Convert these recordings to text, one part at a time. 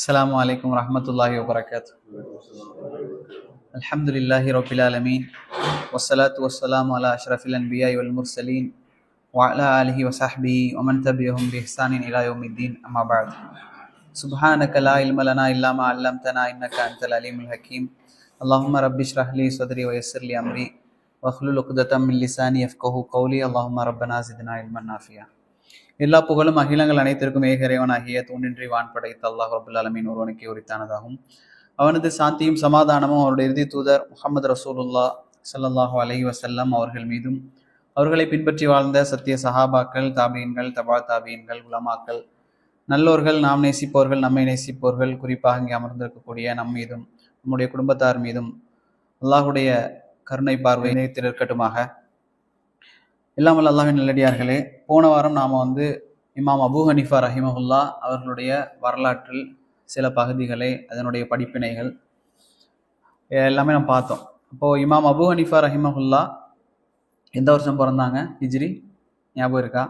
அஸ்ஸலாமு அலைக்கும் வரஹ்மத்துல்லாஹி வபரகாத்துஹு. அல்ஹம்துலில்லாஹி ரப்பில் ஆலமீன் வஸ்ஸலாத்து வஸ்ஸலாமு அலா அஷ்ரஃபில் அன்பியாஇ வல் முர்சலீன் வ அலா ஆலிஹி வஸஹ்பிஹி வ மன் தபிஅஹும் பி இஹ்சானின் இலா யௌமித்தீன். அம்மா பஅத். சுப்ஹானக லா இல்ம லனா இல்லா மா அல்லம்தனா இன்னக அன்தல் அலீமுல் ஹக்கீம். அல்லாஹும்ம ரப்பி இஷ்ரஹ் லி ஸத்ரி வ யஸ்ஸிர் லி அம்ரி வஹ்லுல் உக்ததம் மின் லிசானி யஃப்கஹு கௌலி. அல்லாஹும்ம ரப்பனா ஸித்னா இல்மன் நாஃபியா. எல்லா புகழும் அகிலங்கள் அனைத்திற்கும் ஏகரைவனாகிய தூணின்றி வான் படைத்த அல்லாஹ் ரபுல் ஆலமீன் ஒருவனுக்கே உரித்தானதாகும். அவனது சாந்தியும் சமாதானமும் அவருடைய இறுதி தூதர் முஹம்மது ரசூலுல்லாஹ் ஸல்லல்லாஹு அலைஹி வஸல்லம் அவர்கள் மீதும், அவர்களை பின்பற்றி வாழ்ந்த சத்திய சஹாபாக்கள், தாபீன்கள், தபா தாபீன்கள், உலமாக்கள், நல்லோர்கள், நாம் நேசிப்பவர்கள், நம்மை நேசிப்பவர்கள், குறிப்பாக இங்கே அமர்ந்திருக்கக்கூடிய நம் மீதும் நம்முடைய குடும்பத்தார் மீதும் அல்லாஹுடைய கருணை பார்வை நிலைத்திருக்கட்டுமாக. எல்லாம் வல்ல அல்லாஹ்வின் நல்லடியார்களே, போன வாரம் நாம் இமாம் அபூ ஹனீஃபா ரஹிமஹுல்லா அவர்களுடைய வரலாற்றில் சில பகுதிகளை, அதனுடைய படிப்பினைகள் எல்லாமே நம்ம பார்த்தோம். அப்போது இமாம் அபூ ஹனீஃபா ரஹிமஹுல்லா எந்த வருஷம் பிறந்தாங்க? ஹிஜ்ரி ஞாபகம் இருக்கா?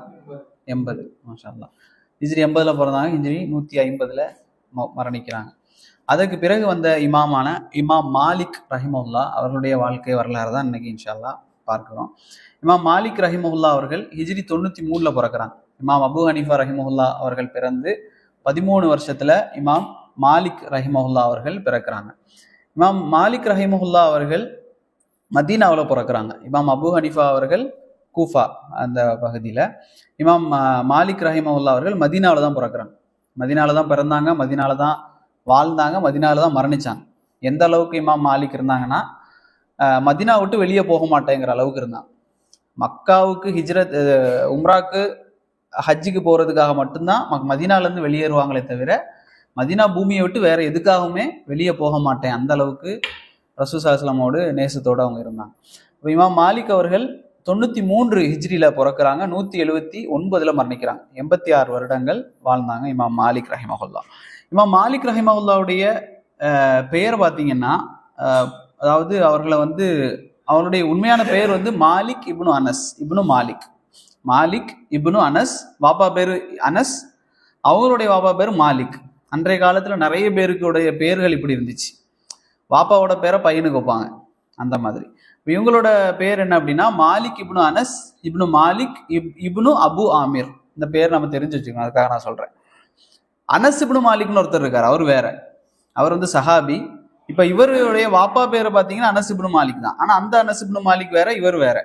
80. மாஷா அல்லாஹ். ஹிஜ்ரி 80 பிறந்தாங்க, ஹிஜ்ரி 150 மரணிக்கிறாங்க. அதற்கு பிறகு வந்த இமாமான இமாம் மாலிக் ரஹிமஹுல்லா அவர்களுடைய வாழ்க்கை வரலாறு தான் இன்னைக்கு இன்ஷா அல்லாஹ் பார்க்கிறோம். இமாம் மாலிக் ரஹிமஹுல்லா அவர்கள் ஹிஜ்ரி 93 பிறக்கிறாங்க. இமாம் அபூ ஹனீஃபா ரஹிமஹுல்லா அவர்கள் பிறந்து 13 வருஷத்துல இமாம் மாலிக் ரஹிமஹுல்லா அவர்கள் பிறக்கிறாங்க. இமாம் மாலிக் ரஹிமஹுல்லா அவர்கள் மதீனாவில் பிறக்கிறாங்க. இமாம் அபூ ஹனீஃபா அவர்கள் கூஃபா அந்த பகுதியில், இமாம் மாலிக் ரஹிமஹுல்லா அவர்கள் மதீனாவில் தான் பிறக்கிறாங்க. மதீனாவில் தான் பிறந்தாங்க, மதீனாவில் தான் வாழ்ந்தாங்க, மதீனாவில் தான் மரணிச்சாங்க. எந்த அளவுக்கு இமாம் மாலிக் இருந்தாங்கன்னா, மதீனா விட்டு வெளியே போக மாட்டேங்கிற அளவுக்கு இருந்தாங்க. மக்காவுக்கு ஹிஜ்ரத் உம்ராக்கு ஹஜ்ஜுக்கு போகிறதுக்காக மட்டும்தான் மதீனாலேருந்து வெளியேறுவாங்களே தவிர மதீனா பூமியை விட்டு வேற எதுக்காகவுமே வெளியே போக மாட்டேன், அந்த அளவுக்கு ரசூல் ஸல்லல்லாஹு அலைஹி வஸல்லமோடு நேசத்தோடு அவங்க இருந்தாங்க. இப்போ இமாம் மாலிக் அவர்கள் 93 ஹிஜ்ரியில் பிறக்கிறாங்க, 179 மரணிக்கிறாங்க. 86 வருடங்கள் வாழ்ந்தாங்க இமாம் மாலிக் ரஹிமஹுல்லா. இமாம் மாலிக் ரஹிமஹுல்லாவுடைய பெயர் பார்த்தீங்கன்னா, அதாவது அவர்களை அவருடைய உண்மையான பெயர் மாலிக் இப்னு அனஸ் இப்னு மாலிக். மாலிக் இப்னு அனஸ், வாப்பா பேரு அனஸ், அவங்களுடைய வாப்பா பேரு மாலிக். அன்றைய காலத்துல நிறைய பேருக்குடைய பெயர்கள் இப்படி இருந்துச்சு, வாப்பாவோட பேரை பையனுக்கு வைப்பாங்க அந்த மாதிரி. இவங்களோட பேர் என்ன அப்படின்னா, மாலிக் இப்னு அனஸ் இப்னு மாலிக் இப்னு அபு ஆமிர். இந்த பேர் நம்ம தெரிஞ்சு வச்சுக்கணும், அதுக்காக நான் சொல்றேன். அனஸ் இப்னு மாலிக்னு ஒருத்தர் இருக்காரு, அவர் வேற, அவர் சஹாபி. இப்ப இவருடைய வாப்பா பேரை பார்த்தீங்கன்னா அனஸ் இப்னு மாலிக் தான், ஆனா அந்த அனஸ் இப்னு மாலிக் வேற, இவர் வேற.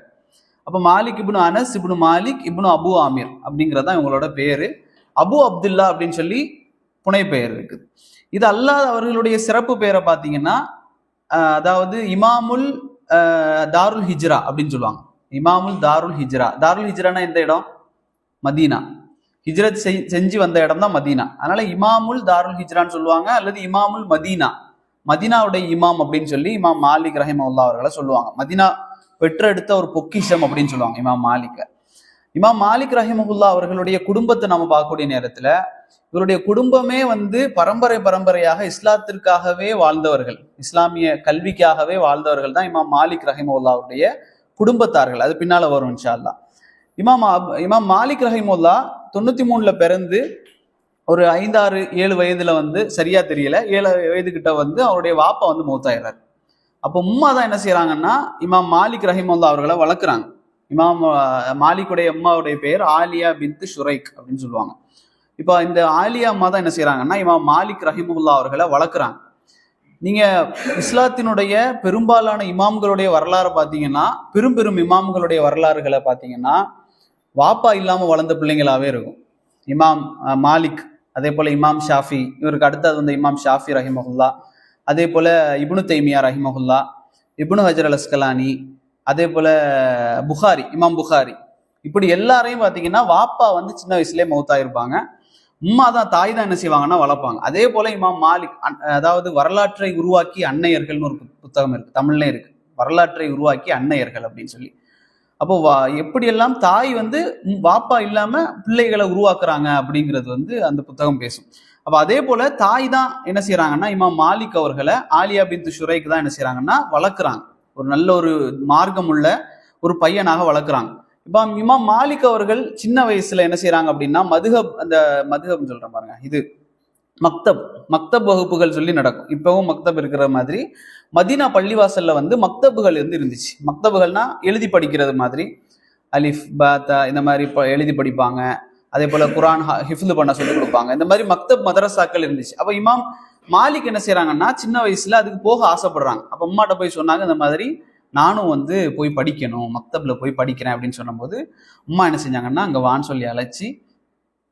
அப்ப மாலிக் இப்னு அனஸ் இப்னு மாலிக் இப்னு அபு ஆமிர் அப்படிங்கிறதா இவங்களோட பேரு. அபு அப்துல்லா அப்படின்னு சொல்லி புனை பெயர் இருக்குது. இது அல்லாத அவர்களுடைய சிறப்பு பெயரை பார்த்தீங்கன்னா, அதாவது இமாமுல் தாருல் ஹிஜ்ரா அப்படின்னு சொல்லுவாங்க. இமாமுல் தாருல் ஹிஜ்ரா. தாருல் ஹிஜ்ரானா எந்த இடம்? மதீனா. ஹிஜ்ரத் செஞ்சு வந்த இடம் தான் மதீனா. அதனால இமாமுல் தாருல் ஹிஜ்ரான்னு சொல்லுவாங்க, அல்லது இமாமுல் மதீனா, மதீனாவுடைய இமாம் அப்படின்னு சொல்லி இமாம் மாலிக் ரஹிமஹுல்லா அவர்களை சொல்லுவாங்க. மதீனா பெற்றெடுத்த ஒரு பொக்கிஷம் அப்படின்னு சொல்லுவாங்க இமாம் மாலிக். இமாம் மாலிக் ரஹிமஹுல்லா அவர்களுடைய குடும்பத்தை நம்ம பார்க்கக்கூடிய நேரத்துல, இவருடைய குடும்பமே பரம்பரை பரம்பரையாக இஸ்லாத்திற்காகவே வாழ்ந்தவர்கள், இஸ்லாமிய கல்விக்காகவே வாழ்ந்தவர்கள் தான் இமாம் மாலிக் ரஹிமஹுல்லாவுடைய குடும்பத்தார்கள். அது பின்னால வரும் இன்ஷா அல்லாஹ். இமாம் மாலிக் ரஹிமஹுல்லா 93 பிறந்து ஒரு 5-6-7 வயதுல சரியா தெரியல, 7 வயது கிட்ட அவருடைய வாப்பா மௌத்தாயிறாரு. அப்போ உம்மா தான் என்ன செய்யறாங்கன்னா, இமாம் மாலிக் ரஹிமஹுல்லா அவர்களை வளர்க்குறாங்க. இமாம் மாலிக்குடைய அம்மாவுடைய பெயர் ஆலியா பின்த் ஷுரைக் அப்படின்னு சொல்லுவாங்க. இப்போ இந்த ஆலியா அம்மா தான் என்ன செய்யறாங்கன்னா, இமாம் மாலிக் ரஹிமஹுல்லா அவர்களை வளர்க்குறாங்க. நீங்க இஸ்லாத்தினுடைய பெரும்பாலான இமாம்களுடைய வரலாறு பார்த்தீங்கன்னா, பெரும் இமாம்களுடைய வரலாறுகளை பார்த்தீங்கன்னா, வாப்பா இல்லாம வளர்ந்த பிள்ளைங்களாவே இருக்கும். இமாம் மாலிக், அதே போல இமாம் ஷாஃபி, இவருக்கு அடுத்தது இமாம் ஷாஃபி ரஹிமஹுல்லா, அதே போல இப்னு தைமியா ரஹிமஹுல்லா, இப்னு ஹஜர் அல் அஸ்கலானி, அதே போல புகாரி, இமாம் புகாரி, இப்படி எல்லாரையும் பார்த்தீங்கன்னா வாப்பா சின்ன வயசுலேயே மௌத்தாயிருப்பாங்க. உம்மா தான், தாய் தான் என்ன செய்வாங்கன்னா வளர்ப்பாங்க. அதே போல இமாம் மாலிக், அதாவது வரலாற்றை உருவாக்கி அன்னையர்கள்னு ஒரு புத்தகம் இருக்கு, தமிழ்ல இருக்கு, வரலாற்றை உருவாக்கி அன்னையர்கள் அப்படின்னு சொல்லி. அப்போ எப்படியெல்லாம் தாய் வாப்பா இல்லாம பிள்ளைகளை உருவாக்குறாங்க அப்படிங்கிறது அந்த புத்தகம் பேசும். அப்ப அதே போல தாய் தான் என்ன செய்யறாங்கன்னா, இமாம் மாலிக் அவர்களை ஆலியா பின்த் ஷுரைக் தான் என்ன செய்யறாங்கன்னா வளர்க்குறாங்க. ஒரு நல்ல ஒரு மார்க்கம் உள்ள ஒரு பையனாக வளர்க்குறாங்க. இப்போ இமாம் மாலிக் அவர்கள் சின்ன வயசுல என்ன செய்யறாங்க அப்படின்னா, அந்த மதுஹப்னு சொல்றேன் பாருங்க, இது மக்தப் மக்தப் வகுப்புகள் சொல்லி நடக்கும். இப்பவும் மக்தப் இருக்கிற மாதிரி மதீனா பள்ளிவாசல்ல வந்து மக்தபுகள் வந்து இருந்துச்சு. மக்தபுகள்னா எழுதி படிக்கிறது மாதிரி, அலிஃப் பாத்தா இந்த மாதிரி எழுதி படிப்பாங்க. அதே போல குரான் ஹிஃப்து பண்ண சொல்லி கொடுப்பாங்க. இந்த மாதிரி மக்தப் மதரசாக்கள் இருந்துச்சு. அப்ப இமாம் மாலிக் என்ன செய்யறாங்கன்னா, சின்ன வயசுல அதுக்கு போக ஆசைப்படுறாங்க. அப்ப அம்மாட்ட போய் சொன்னாங்க, இந்த மாதிரி நானும் வந்து போய் படிக்கணும், மக்தப்ல போய் படிக்கிறேன் அப்படின்னு சொன்னபோது அம்மா என்ன செஞ்சாங்கன்னா, அங்க வான்னு சொல்லி அழைச்சி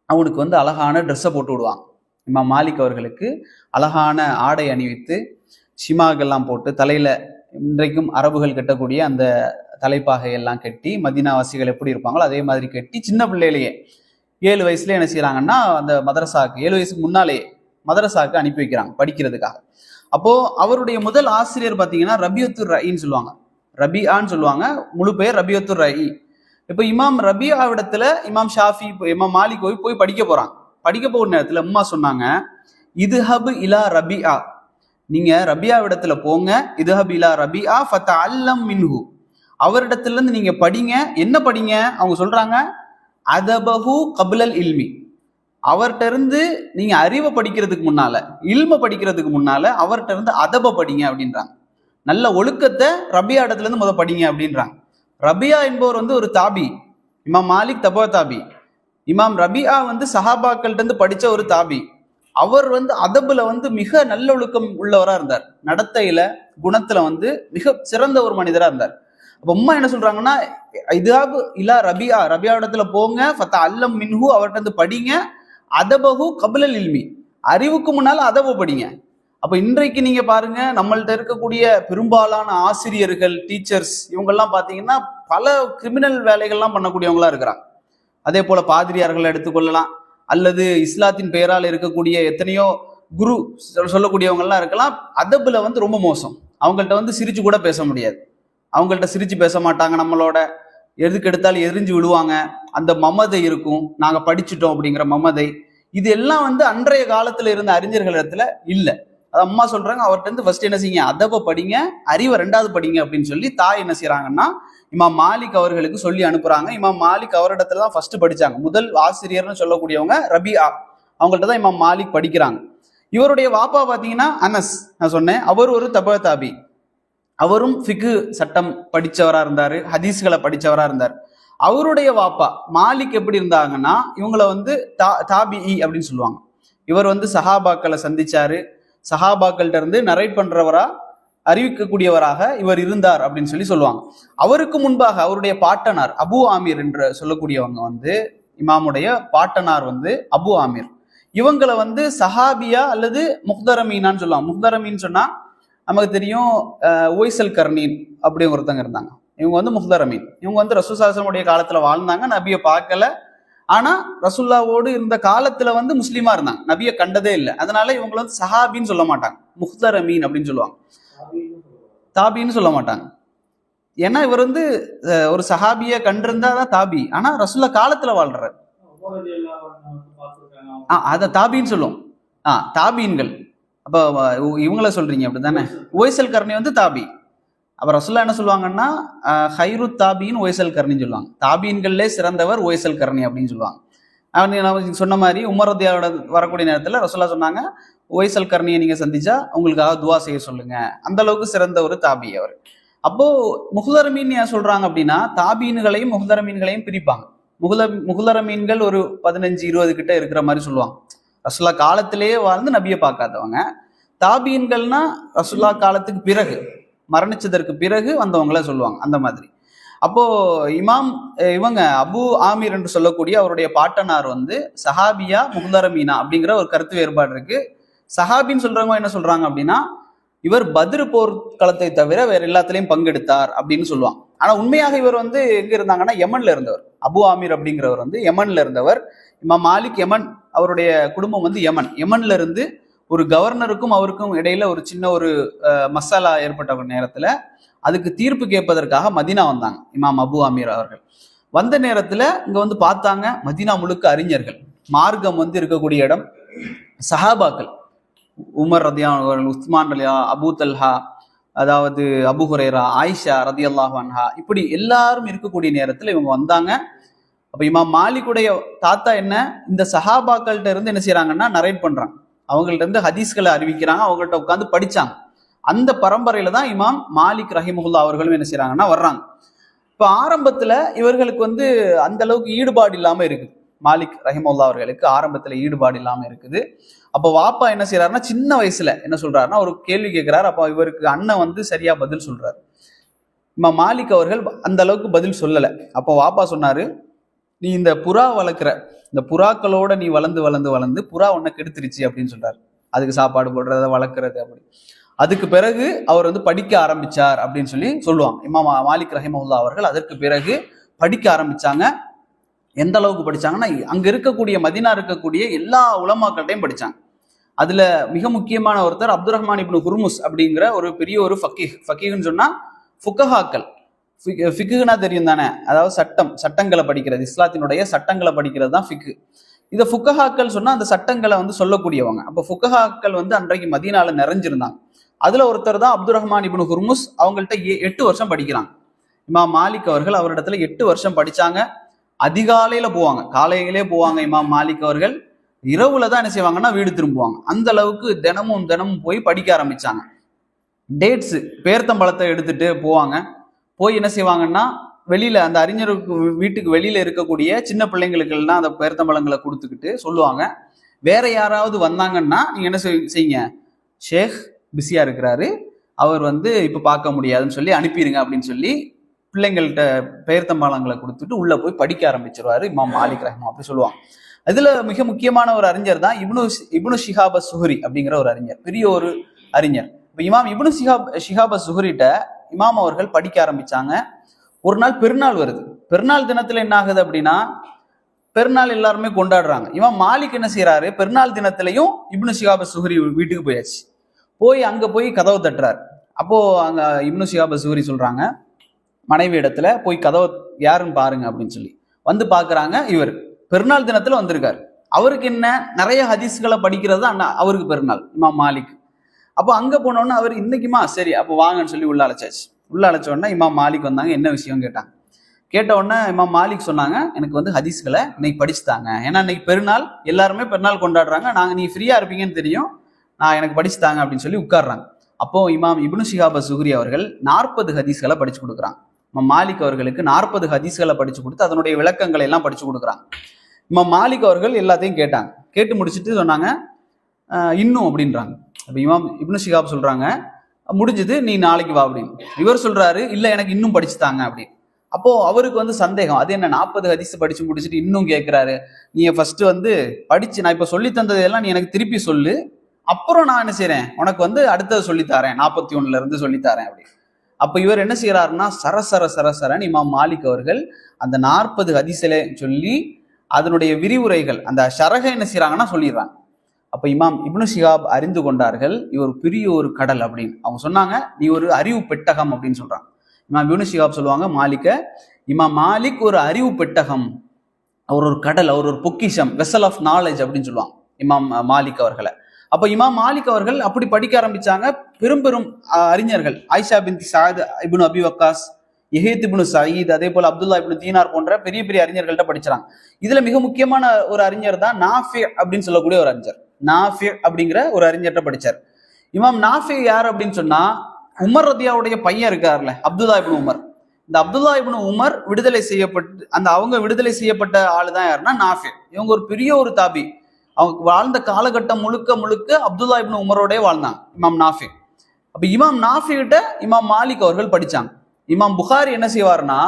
அவனுக்கு வந்து அழகான ட்ரெஸ்ஸை போட்டு விடுவாங்க. இமாம் மாலிக் அவர்களுக்கு அழகான ஆடை அணிவித்து ஷிமாகெல்லாம் போட்டு தலையில இன்றைக்கும் அரபுகள் கட்டக்கூடிய அந்த தலைப்பாகை எல்லாம் கட்டி, மதீனாவாசிகள் எப்படி இருப்பாங்களோ அதே மாதிரி கட்டி, சின்ன பிள்ளையிலேயே 7 வயசுல என்ன செய்யறாங்கன்னா அந்த மதரசாக்கு 7 வயசுக்கு முன்னாலேயே மதரசாக்கு அனுப்பி வைக்கிறாங்க படிக்கிறதுக்காக. அப்போ அவருடைய முதல் ஆசிரியர் பார்த்தீங்கன்னா ரபியத்துர் ரயின்னு சொல்லுவாங்க, ரபியான்னு சொல்லுவாங்க, முழு பெயர் ரபியத்துர் ரயி. இப்போ இமாம் ரபியாவிடத்துல இமாம் ஷாஃபி இமாம் மாலிக் போய் படிக்க போறாங்க. படிக்க போகிற நேரத்துல அம்மா சொன்னாங்க, இதுஹப் இலா ரபியா, நீங்க ரபியாவிடத்துல போங்க, இதுஹப் இலா ரபியா ஃபதஅல்லம் மின்ஹு, அவரிடத்துல இருந்து நீங்க படிங்க. என்ன படிங்க? அவங்க சொல்றாங்க, அதபஹு கப்லல் இல்மி, அவர்கிட்ட இருந்து நீங்க அறிவை படிக்கிறதுக்கு முன்னால, இல்ம படிக்கிறதுக்கு முன்னால அவர்கிட்ட இருந்து அதப படிங்க அப்படின்றாங்க. நல்ல ஒழுக்கத்தை ரபியா இடத்துல இருந்து படிங்க அப்படின்றாங்க. ரபியா என்பவர் வந்து ஒரு தாபி, இமாம் மாலிக் தபா தாபி. இமாம் ரபியா வந்து சஹாபாக்கள்ட்ட இருந்து படிச்ச ஒரு தாபி. அவர் வந்து அதபுல வந்து மிக நல்லொழுக்கம் உள்ளவரா இருந்தார். நடத்தையில குணத்துல வந்து மிக சிறந்த ஒரு மனிதரா இருந்தார். அப்ப அம்மா என்ன சொல்றாங்கன்னா, இதுஹப் இலா ரபியா, ரபியா இடத்துல போங்க, ஃபதஅல்லம் மின்ஹு, அவர்கிட்ட இருந்து படிங்க, அதபஹு கப்லல் இல்மி, அறிவுக்கு முன்னால அதப படிங்க. அப்ப இன்றைக்கு நீங்க பாருங்க, நம்மள்ட்ட இருக்கக்கூடிய பெரும்பாலான ஆசிரியர்கள், டீச்சர்ஸ், இவங்கெல்லாம் பாத்தீங்கன்னா பல கிரிமினல் வேலைகள்லாம் பண்ணக்கூடியவங்களா இருக்கிறாங்க. அதே போல பாதிரியார்களை எடுத்துக்கொள்ளலாம், அல்லது இஸ்லாத்தின் பெயரால் இருக்கக்கூடிய எத்தனையோ குரு சொல்லக்கூடியவங்கலாம் இருக்கலாம். அதபுல வந்து ரொம்ப மோசம். அவங்கள்ட்ட வந்து சிரிச்சு கூட பேச முடியாது. அவங்கள்ட்ட சிரிச்சு பேச மாட்டாங்க, நம்மளோட எதுக்கு எடுத்தாலும் எரிஞ்சு விழுவாங்க. அந்த மமதை இருக்கும், நாங்க படிச்சுட்டோம் அப்படிங்கிற மமதை. இது எல்லாம் வந்து அன்றைய காலத்துல இருந்த அறிஞர்கள் இடத்துல இல்ல. அது அம்மா சொல்றாங்க, அவர்கிட்ட இருந்து ஃபர்ஸ்ட் என்ன செய்யுங்க, அதப படிங்க, அறிவை 2வது படிங்க அப்படின்னு சொல்லி தாய் என்ன செய்யறாங்கன்னா இமாம் மாலிக் அவர்களுக்கு சொல்லி அனுப்புறாங்க. இமாம் மாலிக் அவரிடத்துல தான் ஃபர்ஸ்ட் படிச்சாங்க. முதல் ஆசிரியர்னு சொல்லக்கூடியவங்க ரபியா, அவங்கள்ட்ட தான் இமாம் மாலிக் படிக்கிறாங்க. இவருடைய வாப்பா பாத்தீங்கன்னா அனஸ், நான் சொன்னேன், அவர் ஒரு தபா தாபி. அவரும் ஃபிக்கு சட்டம் படிச்சவரா இருந்தாரு, ஹதீஸ்களை படிச்சவரா இருந்தார். அவருடைய வாப்பா மாலிக் எப்படி இருந்தாங்கன்னா, இவங்களை வந்து தாபிஇ அப்படின்னு சொல்லுவாங்க. இவர் வந்து சஹாபாக்களை சந்திச்சாரு, சஹாபாக்கள்கிட்ட இருந்து நரேட் பண்றவரா, அறிவிக்கக்கூடியவராக இவர் இருந்தார் அப்படின்னு சொல்லி சொல்லுவாங்க. அவருக்கு முன்பாக அவருடைய பாட்டனார் அபு ஆமீர் என்று சொல்லக்கூடியவங்க வந்து, இமாமுடைய பாட்டனார் வந்து அபு ஆமீர். இவங்களை வந்து சஹாபியா அல்லது முக்தரமீனான்னு சொல்லுவாங்க. முக்தரமீன் சொன்னா நமக்கு தெரியும், ஒய்சல் கர்னீன் அப்படி ஒருத்தங்க இருந்தாங்க. இவங்க வந்து முக்தரமீன். இவங்க வந்து ரசூலுல்லாஹி காலத்துல வாழ்ந்தாங்க, நபியை பார்க்கல. ஆனா ரசூல்லாவோடு இருந்த காலத்துல வந்து முஸ்லீமா இருந்தாங்க, நபியை கண்டதே இல்லை. அதனால இவங்களை வந்து சஹாபின்னு சொல்ல மாட்டாங்க, முக்தரமீன் அப்படின்னு சொல்லுவாங்க, தாபின்னு சொல்ல மாட்டாங்க. ஏன்னா இவர் வந்து ஒரு சஹாபிய கண்டிருந்தாதான் தாபி, ஆனா ரசூல்லா காலத்துல வாழ்றாரு, அத தாபின்னு சொல்லுவோம். தாபீன்கள். அப்ப இவங்கள சொல்றீங்க அப்படித்தானே? ஒய்சல் கர்ணி வந்து தாபி. அப்ப ரசூல்லா என்ன சொல்லுவாங்கன்னா, ஹைரு தாபின்னு ஒய்சல் கர்ணின்னு சொல்லுவாங்க. தாபீன்களே சிறந்தவர் ஒய்சல் கர்ணி அப்படின்னு சொல்லுவாங்க. நான் சொன்ன மாதிரி உமர் ரலியல்லாஹு அன்ஹு வரக்கூடிய நேரத்துல ரசூல்லா சொன்னாங்க, ஒய்சல் கர்ணியை நீங்க சந்திச்சா உங்களுக்காக துவா செய்ய சொல்லுங்க. அந்த அளவுக்கு சிறந்த ஒரு தாபி அவர். அப்போ முஹ்தரமீன் ஏன் சொல்றாங்க அப்படின்னா, தாபீன்களையும் முஹ்தரமீன்களையும் பிரிப்பாங்க. முஹ்தரமீன்கள் ஒரு 15-20 கிட்ட இருக்கிற மாதிரி சொல்லுவாங்க. ரசூல்லா காலத்திலேயே வாழ்ந்து நபியை பார்க்காதவங்க. தாபீன்கள்னா ரசூல்லா காலத்துக்கு பிறகு, மரணிச்சதற்கு பிறகு வந்தவங்கள சொல்லுவாங்க, அந்த மாதிரி. அப்போ இவங்க அபு ஆமீர் என்று சொல்லக்கூடிய அவருடைய பாட்டனார் வந்து சஹாபியா முஹ்தரமீனா அப்படிங்கிற ஒரு கருத்து வேறுபாடு இருக்கு. சஹாபின்னு சொல்றவங்க என்ன சொல்றாங்க அப்படின்னா, இவர் பத்ர் போர்க்களத்தை தவிர வேற எல்லாத்துலயும் பங்கெடுத்தார் அப்படின்னு சொல்லுவாங்க. ஆனா உண்மையாக இவர் வந்து எங்க இருந்தாங்கன்னா யமன்ல இருந்தவர். அபு ஆமீர் அப்படிங்கிறவர் வந்து யமன்ல இருந்தவர். இமாம் மாலிக் யமன், அவருடைய குடும்பம் வந்து யமன்ல இருந்து ஒரு கவர்னருக்கும் அவருக்கும் இடையில ஒரு சின்ன ஒரு மசாலா ஏற்பட்ட நேரத்துல அதுக்கு தீர்ப்பு கேட்பதற்காக மதீனா வந்தாங்க இமாம் அபு ஆமீர் அவர்கள். வந்த நேரத்துல இங்க வந்து பார்த்தாங்க, மதீனா முழுக்க அறிஞர்கள், மார்க்கம் வந்து இருக்கக்கூடிய இடம், சஹாபாக்கள், உமர் ரலியல்லாஹு அன்ஹு, உஸ்மான் ரலியல்லாஹு, அபூ தல்ஹா, அதாவது அபு ஹுரைரா, ஆயிஷா ரலியல்லாஹு அன்ஹா, இப்படி எல்லாரும் இருக்கக்கூடிய நேரத்துல இவங்க வந்தாங்க. அப்ப இமாம் மாலிக்குடைய தாத்தா என்ன, இந்த சஹாபாக்கள்கிட்ட இருந்து என்ன செய்யறாங்கன்னா நரேட் பண்றாங்க. அவங்கள்ட்ட இருந்து ஹதீஸ்களை அறிவிக்கிறாங்க, அவங்கள்ட்ட உட்காந்து படிச்சாங்க. அந்த பரம்பரையில தான் இமாம் மாலிக் ரஹிமஹுல்லா அவர்களும் என்ன செய்யறாங்கன்னா வர்றாங்க. இப்ப ஆரம்பத்துல இவர்களுக்கு அந்த அளவுக்கு ஈடுபாடு இல்லாம இருக்குது. மாலிக் ரஹிமஹுல்லா அவர்களுக்கு ஆரம்பத்துல ஈடுபாடு இல்லாம இருக்குது. அப்போ வாப்பா என்ன செய்யறாருன்னா சின்ன வயசுல என்ன சொல்றாருன்னா ஒரு கேள்வி கேட்கிறாரு. அப்போ இவருக்கு அண்ணன் சரியா பதில் சொல்றாரு. இமாம் மாலிக் அவர்கள் அந்த அளவுக்கு பதில் சொல்லல. அப்போ வாப்பா சொன்னாரு, நீ இந்த புறா வளர்க்குற, இந்த புறாக்களோட நீ வளர்ந்து வளர்ந்து வளர்ந்து புறா உன்னை கெடுத்துருச்சு அப்படின்னு சொல்றாரு. அதுக்கு சாப்பாடு போடுறத வளர்க்குறது அப்படி. அதுக்கு பிறகு அவர் படிக்க ஆரம்பிச்சார் அப்படின்னு சொல்லுவாங்க. இமாம் மாலிக் ரஹிமஹுல்லா அவர்கள் அதற்கு பிறகு படிக்க ஆரம்பிச்சாங்க. எந்த அளவுக்கு படிச்சாங்கன்னா அங்க இருக்கக்கூடிய மதீனா இருக்கக்கூடிய எல்லா உலமாக்கள்டையும் படிச்சாங்க. அதுல மிக முக்கியமான ஒருத்தர் அப்துல் ரஹ்மான் இப்னு ஹுர்முஸ் அப்படிங்கிற ஒரு பெரிய ஒரு ஃபக்கீஹ்னு சொன்னா ஃபுகஹாக்கள். ஃபிக்குனா தெரியும் தானே, அதாவது சட்டங்களை படிக்கிறது, இஸ்லாத்தினுடைய சட்டங்களை படிக்கிறது தான் ஃபிக்கு. இதை ஃபுகஹாக்கள் சொன்னா அந்த சட்டங்களை சொல்லக்கூடியவங்க. அப்போ ஃபுகஹாக்கள் அன்றைக்கு மதீனால நிறைஞ்சிருந்தாங்க. அதுல ஒருத்தர் தான் அப்துல் ரஹ்மான் இப்னு ஹுர்முஸ். அவங்கள்ட்ட 8 வருஷம் படிக்கிறாங்க. இமாம் மாலிக் அவர்கள் அவரிடத்துல 8 வருஷம் படிச்சாங்க. அதிகாலையில போவாங்க, காலையிலே போவாங்க இமாம் மாலிக் அவர்கள். இரவுல தான் என்ன செய்வாங்கன்னா வீடு திரும்புவாங்க. அந்த அளவுக்கு தினமும் போய் படிக்க ஆரம்பிச்சாங்க. டேட்ஸ் பேர்த்தம்பழத்தை எடுத்துட்டு போவாங்க. போய் என்ன செய்வாங்கன்னா வெளியில அந்த அறிஞருக்கு வீட்டுக்கு வெளியில இருக்கக்கூடிய சின்ன பிள்ளைங்களுக்கெல்லாம் அந்த பேர்த்தம்பழங்களை கொடுத்துக்கிட்டு சொல்லுவாங்க, வேற யாராவது வந்தாங்கன்னா நீங்க என்ன செய்யுங்க, ஷேக் பிஸியா இருக்கிறாரு, அவர் இப்ப பார்க்க முடியாதுன்னு அனுப்பிடுங்க அப்படின்னு பிள்ளைங்கள்ட்ட பேர்த்தம்பழங்களை கொடுத்துட்டு உள்ள போய் படிக்க ஆரம்பிச்சிருவாரு இமாம் மாலிக் ரஹ்மா அப்படி சொல்லுவாங்க. அதுல மிக முக்கியமான ஒரு அறிஞர் தான் இப்னு ஷிஹாப் அஸ்-ஸுஹ்ரி அப்படிங்கிற ஒரு அறிஞர், பெரிய ஒரு அறிஞர். இப்ப இமாம் இப்னு ஷிஹாப் அஸ்-ஸுஹ்ரிட்ட இமாம் அவர்கள் படிக்க ஆரம்பிச்சாங்க. ஒரு நாள் பெருநாள் வருது. பெருநாள் தினத்துல என்ன ஆகுது அப்படின்னா, பெருநாள் எல்லாருமே கொண்டாடுறாங்க. இமாம் மாலிக் என்ன செய்யறாரு, பெருநாள் தினத்திலையும் இப்னு ஷிஹாப் அஸ்-ஸுஹ்ரி வீட்டுக்கு போயாச்சு. அங்க போய் கதவை தட்டுறாரு. அப்போ அங்க இப்னு ஷிஹாப் அஸ்-ஸுஹ்ரி சொல்றாங்க, மனைவி இடத்துல போய் கதவை யாருன்னு பாருங்க அப்படின்னு பாக்குறாங்க. இவர் பெருநாள் தினத்துல வந்திருக்காரு. அவருக்கு என்ன, நிறைய ஹதீஸ்களை படிக்கிறது தான் அவருக்கு பெருநாள் இமாம் மாலிக். அப்போ அங்க போனோன்னா அவர் இன்னைக்குமா சரி அப்போ வாங்கன்னு உள்ள அழைச்சாச்சு. உள்ள அழைச்ச உடனே இமாம் மாலிக் வந்தாங்க. என்ன விஷயம் கேட்டாங்க. கேட்ட உடனே இமாம் மாலிக் சொன்னாங்க, எனக்கு ஹதீஸ்களை இன்னைக்கு படிச்சுட்டாங்க. ஏன்னா இன்னைக்கு பெருநாள், எல்லாருமே பெருநாள் கொண்டாடுறாங்க, நீ ஃப்ரீயா இருப்பீங்கன்னு தெரியும், எனக்கு படிச்சுட்டாங்க அப்படின்னு உட்கார்றாங்க. அப்போ இமாம் இப்னு ஷிஹாப் அஸ்-ஸுஹ்ரி அவர்கள் 40 ஹதீஸ்களை படிச்சு கொடுக்குறாங்க. இமாம் மாலிக் அவர்களுக்கு 40 ஹதீஸ்களை படிச்சு கொடுத்து அதனுடைய விளக்கங்களை எல்லாம் படிச்சு கொடுக்குறாங்க. இமாம் மாலிக் அவர்கள் எல்லாத்தையும் கேட்டாங்க. கேட்டு முடிச்சுட்டு சொன்னாங்க, இன்னும் அப்படின்றாங்க. அப்ப இமாம் இப்னு ஷிஹாப் சொல்றாங்க, முடிஞ்சது, நீ நாளைக்கு வா அப்படின்னு. இவர் சொல்றாரு, இல்ல எனக்கு இன்னும் படிச்சுட்டாங்க அப்படின்னு. அப்போ அவருக்கு சந்தேகம், அது என்ன 40 ஹதீஸ் படிச்சு முடிச்சுட்டு இன்னும் கேட்கிறாரு, நீ ஃபர்ஸ்ட் படிச்சு நான் இப்ப சொல்லி தந்ததெல்லாம் நீ எனக்கு திருப்பி சொல்லு, அப்புறம் நான் என்ன செய்யறேன் உனக்கு அடுத்தது சொல்லித்தாரேன், 41ல இருந்து சொல்லித்தாரேன் அப்படி. அப்ப இவர் என்ன செய்யறாருன்னா சரசரன்னு இமாம் மாலிக் அவர்கள் அந்த 40 ஹதீஸிலே சொல்லி அதனுடைய விரிவுரைகள் அந்த ஷரஹை என்ன செய்யறாங்கன்னா சொல்லிடுறாங்க. அப்ப இமாம் இப்னு ஷிஹாப் அறிந்து கொண்டார்கள், இவர் பெரிய ஒரு கடல் அப்படின்னு. அவங்க சொன்னாங்க, நீ ஒரு அறிவு பெட்டகம் அப்படின்னு சொல்றாங்க. இமாம் இப்னு ஷிஹாப் சொல்லுவாங்க மாலிக்க, இமாம் மாலிக் ஒரு அறிவு பெட்டகம், அவர் ஒரு கடல், அவர் ஒரு பொக்கிஷம், வெசல் ஆஃப் நாலேஜ் அப்படின்னு சொல்லுவாங்க இமாம் மாலிக் அவர்களை. அப்ப இமாம் மாலிக் அவர்கள் அப்படி படிக்க ஆரம்பிச்சாங்க. பெரும் அறிஞர்கள் ஆயிஷா பின்த் சஅத் இப்னு அபி வக்காஸ், யஹீத் இப்னு சயீத், அதே போல அப்துல்லா இப்னு தீனார் போன்ற பெரிய பெரிய அறிஞர்கள்ட்ட படிச்சாங்க. இதுல மிக முக்கியமான ஒரு அறிஞர் தான் நாஃபி அப்படின்னு சொல்லக்கூடிய ஒரு அறிஞர். நாஃபி அப்படிங்கிற ஒரு அறிஞர்கிட்ட படிச்சார். இமாம் நாஃபி யார் அப்படின்னு சொன்னா, உமர் ரதியாவுடைய பையன் இருக்காருல்ல அப்துல்லா இப்னு உமர், இந்த அப்துல்லா இப்னு உமர் விடுதலை செய்யப்பட்டு அவங்க விடுதலை செய்யப்பட்ட ஆளு தான் யாருன்னா நாஃபி. இவங்க ஒரு பெரிய ஒரு தாபி. அவங்க வாழ்ந்த காலகட்டம் முழுக்க அப்துல்லா இப்னு உமரோடய வாழ்ந்தாங்க இமாம் நாஃபி. அப்ப இமாம் நாஃபி கிட்ட இமாம் மாலிக் அவர்கள் படிச்சாங்க. இமாம் புகாரி என்ன செய்வார்னா,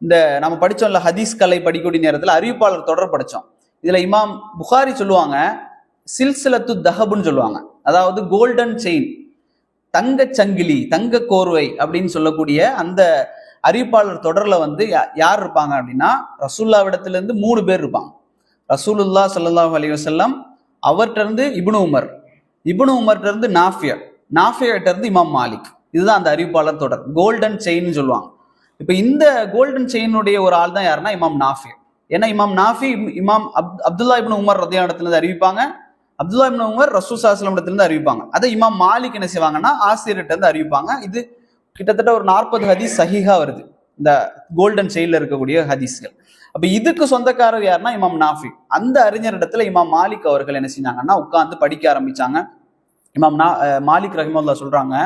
இந்த நம்ம படிச்சோம்ல ஹதீஸ் கலை படிக்கக்கூடிய நேரத்துல அறிவிப்பாளர் தொடர் படிச்சோம். இதுல இமாம் புகாரி சொல்லுவாங்க, சில்சிலத்து தஹபுன்னு சொல்லுவாங்க, அதாவது கோல்டன் செயின், தங்க சங்கிலி, தங்க கோர்வை அப்படின்னு சொல்லக்கூடிய அந்த அறிவிப்பாளர் தொடர்ல யார் இருப்பாங்க அப்படின்னா, ரசூலுல்லாஹ்விடத்துல இருந்து 3 பேர் இருப்பாங்க. ரசூலுல்லாஹ் ஸல்லல்லாஹு அலைஹி வஸல்லம், அவர்கிட்ட இருந்து இப்னு உமர், இப்னு உமர்கிட்ட இருந்து நாஃபியிட்ட இருந்து இமாம் மாலிக். இதுதான் அந்த அறிவிப்பாளர் தொடர், கோல்டன் செயின் சொல்லுவாங்க. இப்ப இந்த கோல்டன் செயினுடைய ஒரு ஆள் தான் யாருன்னா இமாம் நாஃபி. ஏன்னா இமாம் நாஃபி இமாம் அப்துல்லா இப்னு உமர் ரலியல்லாஹு அன்ஹு இடத்துல இருந்து அறிவிப்பாங்க, அப்துல்லா இப்னு உமர் ரசூல் ஸல்லல்லாஹு அலைஹி வஸல்லம் இடத்துல இருந்து அறிவிப்பாங்க. அதை இமாம் மாலிக் என்ன செய்வாங்கன்னா ஆசிரியர்கிட்ட இருந்து அறிவிப்பாங்க. இது கிட்டத்தட்ட ஒரு 40 ஹதீஸ் சஹீஹா வருது. இந்த கோல்டன் செயின்ல இருக்கக்கூடிய ஹதீஸ்கள். அப்ப இதுக்கு சொந்தக்காரர் யாருன்னா இமாம் நாஃபி. அந்த அறிஞரிடத்துல இமாம் மாலிக் அவர்கள் என்ன செஞ்சாங்கன்னா உட்கார்ந்து படிக்க ஆரம்பிச்சாங்க. மாலிக் ரஹிமஹுல்லாஹ் சொல்றாங்க,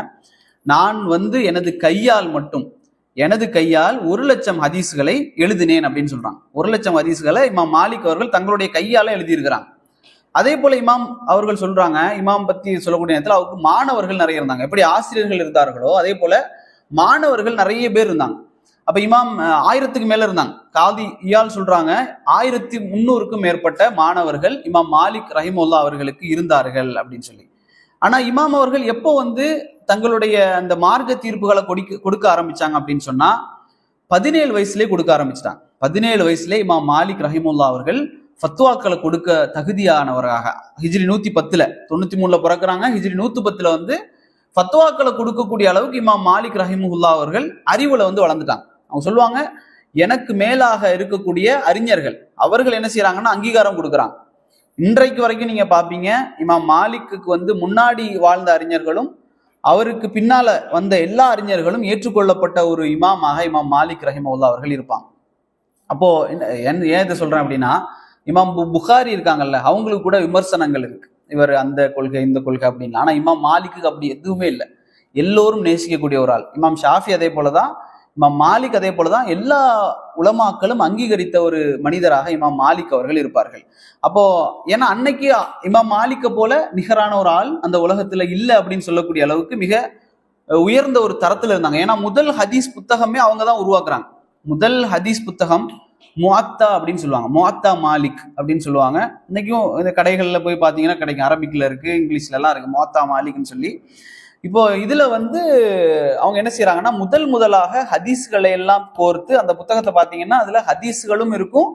நான் எனது கையால் 1,00,000 ஹதீஸ்களை எழுதினேன் அப்படின்னு சொல்றாங்க. 1,00,000 ஹதீஸ்களை இமாம் மாலிக் அவர்கள் தங்களுடைய கையால எழுதியிருக்கிறாங்க. அதே போல இமாம் அவர்கள் சொல்றாங்க, இமாம் பத்தி சொல்லக்கூடிய நேரத்தில் அவருக்கு மாணவர்கள் நிறைய இருந்தாங்க. எப்படி ஆசிரியர்கள் இருந்தார்களோ அதே போல மாணவர்கள் நிறைய பேர் இருந்தாங்க. அப்ப இமாம் 1000க்கு மேல இருந்தாங்க. காதி இயால் சொல்றாங்க 1300க்கும் மேற்பட்ட மாணவர்கள் இமாம் மாலிக் ரஹிமஹுல்லாஹ் அவர்களுக்கு இருந்தார்கள் அப்படின்னு சொல்லி. ஆனா இமாம் அவர்கள் எப்போ தங்களுடைய அந்த மார்க்க தீர்ப்புகளை கொடுக்க ஆரம்பிச்சாங்க அப்படின்னு சொன்னா 17 வயசுலேயே கொடுக்க ஆரம்பிச்சிட்டாங்க. 17 வயசுலேயே இமாம் மாலிக் ரஹிமஹுல்லாஹ் அவர்கள் ஃபத்வாக்களை கொடுக்க தகுதியானவராக, ஹிஜ்ரி 110 93ல பிறக்கிறாங்க. ஹிஜ்ரி 110 ஃபத்வாக்களை கொடுக்கக்கூடிய அளவுக்கு இமாம் மாலிக் ரஹிமஹுல்லாஹ் அவர்கள் அறிவுல வளர்ந்துட்டாங்க. அவங்க சொல்லுவாங்க, எனக்கு மேலாக இருக்கக்கூடிய அறிஞர்கள் அவர்கள் என்ன செய்யறாங்கன்னா அங்கீகாரம் கொடுக்குறாங்க. இன்றைக்கு வரைக்கும் நீங்க பாப்பீங்க, இமாம் மாலிக்கு முன்னாடி வாழ்ந்த அறிஞர்களும் அவருக்கு பின்னால வந்த எல்லா அறிஞர்களும் ஏற்றுக்கொள்ளப்பட்ட ஒரு இமாமாக இமாம் மாலிக் ரஹிமஹுல்லாஹ் அவர்கள் இருப்பாங்க. அப்போ ஏன் இதை சொல்றேன் அப்படின்னா, இமாம் புகாரி இருக்காங்கல்ல, அவங்களுக்கு கூட விமர்சனங்கள் இருக்கு, இவர் அந்த கொள்கை இந்த கொள்கை அப்படின்னு. ஆனா இமாம் மாலிக்கு அப்படி எதுவுமே இல்லை, எல்லோரும் நேசிக்கக்கூடிய ஒரு ஆள். இமாம் ஷாஃபி அதே போலதான், இமாம் மாலிக் அதே போலதான், எல்லா உலமாக்களும் அங்கீகரித்த ஒரு மனிதராக இமாம் மாலிக் அவர்கள் இருப்பார்கள். அப்போ ஏன்னா அன்னைக்கு இமாம் மாலிக்க போல நிகரான ஒரு ஆள் அந்த உலகத்துல இல்லை அப்படின்னு சொல்லக்கூடிய அளவுக்கு மிக உயர்ந்த ஒரு தரத்துல இருந்தாங்க. ஏன்னா முதல் ஹதீஸ் புத்தகமே அவங்க தான் உருவாக்குறாங்க. முதல் ஹதீஸ் புத்தகம் முஅத்தா அப்படின்னு சொல்லுவாங்க, முஅத்தா மாலிக் அப்படின்னு சொல்லுவாங்க. இன்னைக்கும் இந்த கடைகள்ல போய் பாத்தீங்கன்னா கிடைக்கும், அரபிக்ல இருக்கு, இங்கிலீஷ்ல எல்லாம் இருக்கு, முஅத்தா மாலிக்னு சொல்லி. இப்போ இதுல அவங்க என்ன செய்யறாங்கன்னா முதலாக ஹதீஸ்களை எல்லாம் கோர்த்து அந்த புத்தகத்தை பாத்தீங்கன்னா அதுல ஹதீஸ்களும் இருக்கும்,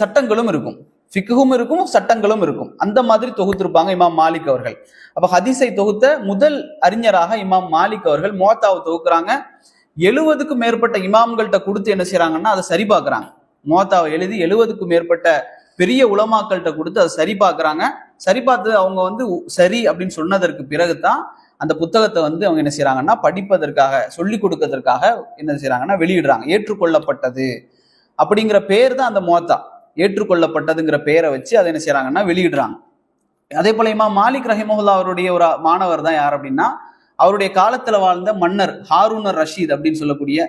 சட்டங்களும் இருக்கும், ஃபிக்ஹும் இருக்கும், சட்டங்களும் இருக்கும். அந்த மாதிரி தொகுத்திருப்பாங்க இமாம் மாலிக் அவர்கள். அப்ப ஹதீஸை தொகுத்த முதல் அறிஞராக இமாம் மாலிக் அவர்கள் முஅத்தாவை தொகுக்கிறாங்க. 70க்கும் மேற்பட்ட இமாம்கள்கிட்ட கொடுத்து என்ன செய்யறாங்கன்னா அதை சரி பார்க்கறாங்க. முஅத்தாவை எழுதி 70க்கும் மேற்பட்ட பெரிய உலமாக்கள்கிட்ட கொடுத்து அதை சரி பார்க்கறாங்க. சரி பார்த்து அவங்க சரி அப்படின்னு சொன்னதற்கு பிறகுதான் அந்த புத்தகத்தை அவங்க என்ன செய்யறாங்கன்னா படிப்பதற்காக, சொல்லி கொடுக்கறதற்காக என்ன செய்யறாங்கன்னா வெளியிடுறாங்க. ஏற்றுக்கொள்ளப்பட்டது அப்படிங்கிற பேர் தான் அந்த முஅத்தா. ஏற்றுக்கொள்ளப்பட்டதுங்கிற பேரை வச்சு அதை என்ன செய்யறாங்கன்னா வெளியிடுறாங்க. அதே போல இமாம் மாலிக் ரஹிமஹுல்லாஹ் அவருடைய ஒரு மாணவர் தான் யார் அப்படின்னா, அவருடைய காலத்துல வாழ்ந்த மன்னர் ஹாரூன் ரஷீத் அப்படின்னு சொல்லக்கூடிய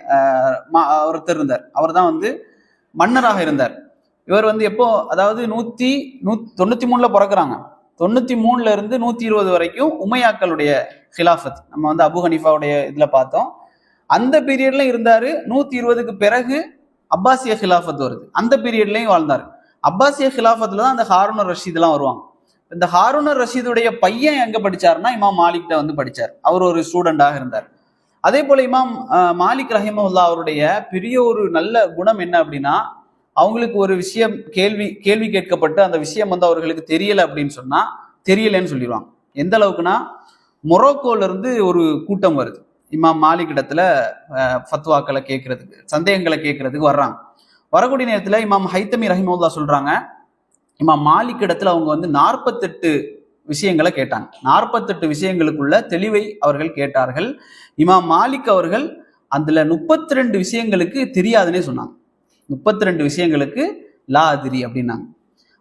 ஒருத்தர் இருந்தார். அவர் தான் மன்னராக இருந்தார். இவர் எப்போ, அதாவது 193ல பிறக்கிறாங்க. 93ல இருந்து 120 வரைக்கும் உமையாக்களுடைய ஹிலாஃபத், நம்ம அபு ஹனீஃபாவுடைய இதுல பார்த்தோம். அந்த பீரியட்ல இருந்தாரு. 120க்கு பிறகு அப்பாசிய ஹிலாஃபத் வருது, அந்த பீரியட்லயும் வாழ்ந்தாரு. அப்பாசிய ஹிலாஃபத்துல தான் அந்த ஹாரூன் ரஷீத் எல்லாம் வருவாங்க. இந்த ஹாரூன் ரஷீதுடைய பையன் எங்க படிச்சாருன்னா இமாம் மாலிக்ட்ட படிச்சார். அவர் ஒரு ஸ்டூடெண்டாக இருந்தார். அதே போல இமாம் மாலிக் ரஹிமஹுல்லாஹ் அவருடைய பெரிய ஒரு நல்ல குணம் என்ன அப்படின்னா, அவங்களுக்கு ஒரு விஷயம் கேள்வி கேட்கப்பட்டு அந்த விஷயம் அவர்களுக்கு தெரியல அப்படின்னு சொன்னா தெரியலன்னு சொல்லிடுவாங்க. எந்த அளவுக்குன்னா, மொரோக்கோல இருந்து ஒரு கூட்டம் வருது இமாம் மாலிக் இடத்துல ஃபத்வாக்களை கேட்கறதுக்கு, சந்தேகங்களை கேட்கறதுக்கு வர்றாங்க. வரக்கூடிய நேரத்துல இமாம் ஹைத்தமி ரஹிமஹுல்லாஹ் சொல்றாங்க, இமாம் மாலிக் இடத்துல அவங்க 48 விஷயங்களை கேட்டாங்க. 48 விஷயங்களுக்குள்ள தெளிவை அவர்கள் கேட்டார்கள். இமாம் மாலிக் அவர்கள் அதுல 32 விஷயங்களுக்கு தெரியாதுன்னே சொன்னாங்க. 32 விஷயங்களுக்கு லா அதிரி அப்படின்னாங்க.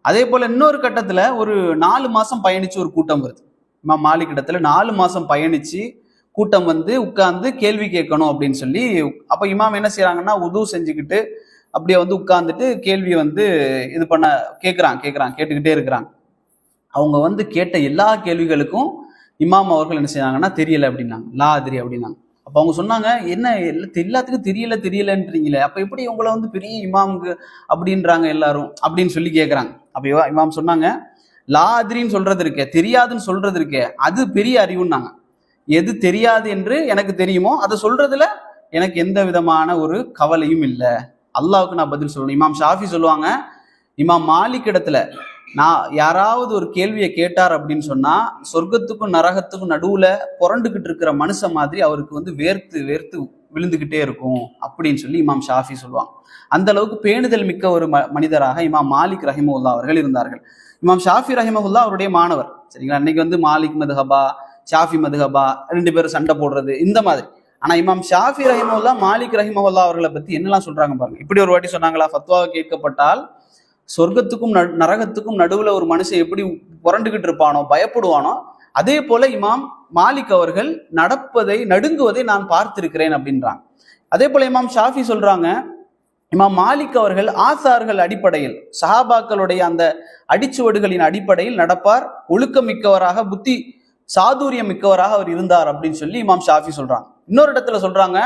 அதே போல இன்னொரு கட்டத்துல ஒரு 4 மாசம் பயணிச்சு ஒரு கூட்டம் வருது இமாம் மாலிக் இடத்துல. 4 மாசம் பயணிச்சு கூட்டம் உட்கார்ந்து கேள்வி கேட்கணும் அப்படின்னு சொல்லி, அப்ப இமாம் என்ன செய்யறாங்கன்னா உது செஞ்சுக்கிட்டு அப்படியே உட்கார்ந்துட்டு கேள்வி இது பண்ண கேட்டுக்கிட்டே இருக்கிறாங்க. அவங்க கேட்ட எல்லா கேள்விகளுக்கும் இமாம் அவர்கள் என்ன செய்யறாங்கன்னா தெரியல அப்படின்னாங்க, லா அதிரி அப்படின்னாங்க. அப்ப அவங்க சொன்னாங்க, என்ன எல்லாத்துக்கும் தெரியலன்றீங்களே, அப்ப எப்படி உங்களை பெரிய இமாமுக்கு அப்படின்றாங்க எல்லாரும் அப்படின்னு சொல்லி கேட்கறாங்க. அப்ப இமாம் சொன்னாங்க, லா அதிரின்னு சொல்றது இருக்கே, தெரியாதுன்னு சொல்றது இருக்கே, அது பெரிய அறிவுன்னாங்க. எது தெரியாது என்று எனக்கு தெரியுமோ அதை சொல்றதுல எனக்கு எந்த விதமான ஒரு கவலையும் இல்லை, அல்லாவுக்கு நான் பதில் சொல்லணும். இமாம் ஷாஃபி சொல்லுவாங்க, இமாம் மாலிக் இடத்துல நான் யாராவது ஒரு கேள்வியை கேட்டார் அப்படின்னு சொன்னா சொர்க்கத்துக்கும் நரகத்துக்கும் நடுவுல புரண்டுகிட்டு இருக்கிற மனுஷன் மாதிரி அவருக்கு வேர்த்து வேர்த்து விழுந்துகிட்டே இருக்கும் அப்படின்னு சொல்லி இமாம் ஷாஃபி சொல்லுவாங்க. அந்த அளவுக்கு பேணுதல் மிக்க ஒரு மனிதராக இமாம் மாலிக் ரஹிமஹுல்லாஹ் அவர்கள் இருந்தார்கள். இமாம் ஷாஃபி ரஹிமஹுல்லாஹ் அவருடைய மாணவர். சரிங்களா, இன்னைக்கு மாலிக் மதுஹபா ஷாஃபி மதுஹபா 2 பேரும் சண்டை போடுறது இந்த மாதிரி. ஆனா இமாம் ஷாஃபி ரஹிமஹுல்லா மாலிக் ரஹிமஹுல்லா அவர்களை பத்தி என்னெல்லாம் சொல்றாங்க பாருங்க. இப்படி ஒரு வாட்டி சொன்னாங்களா, ஃபத்வாவை கேட்கப்பட்டால் சொர்க்கத்துக்கும் நரகத்துக்கும் நடுவுல ஒரு மனுஷன் எப்படி புரண்டுகிட்டு இருப்பானோ, பயப்படுவானோ, அதே போல இமாம் மாலிக் அவர்கள் நடுங்குவதை நான் பார்த்திருக்கிறேன் அப்படின்றாங்க. அதே போல இமாம் ஷாஃபி சொல்றாங்க, இமாம் மாலிக் அவர்கள் ஆசார்கள் அடிப்படையில், சஹாபாக்களுடைய அந்த அடிச்சுவடுகளின் அடிப்படையில் நடப்பார், ஒழுக்கம் மிக்கவராக, புத்தி சாதுரியம் மிக்கவராக அவர் இருந்தார் அப்படின்னு சொல்லி இமாம் ஷாஃபி சொல்றாங்க. இன்னொரு இடத்துல சொல்றாங்க,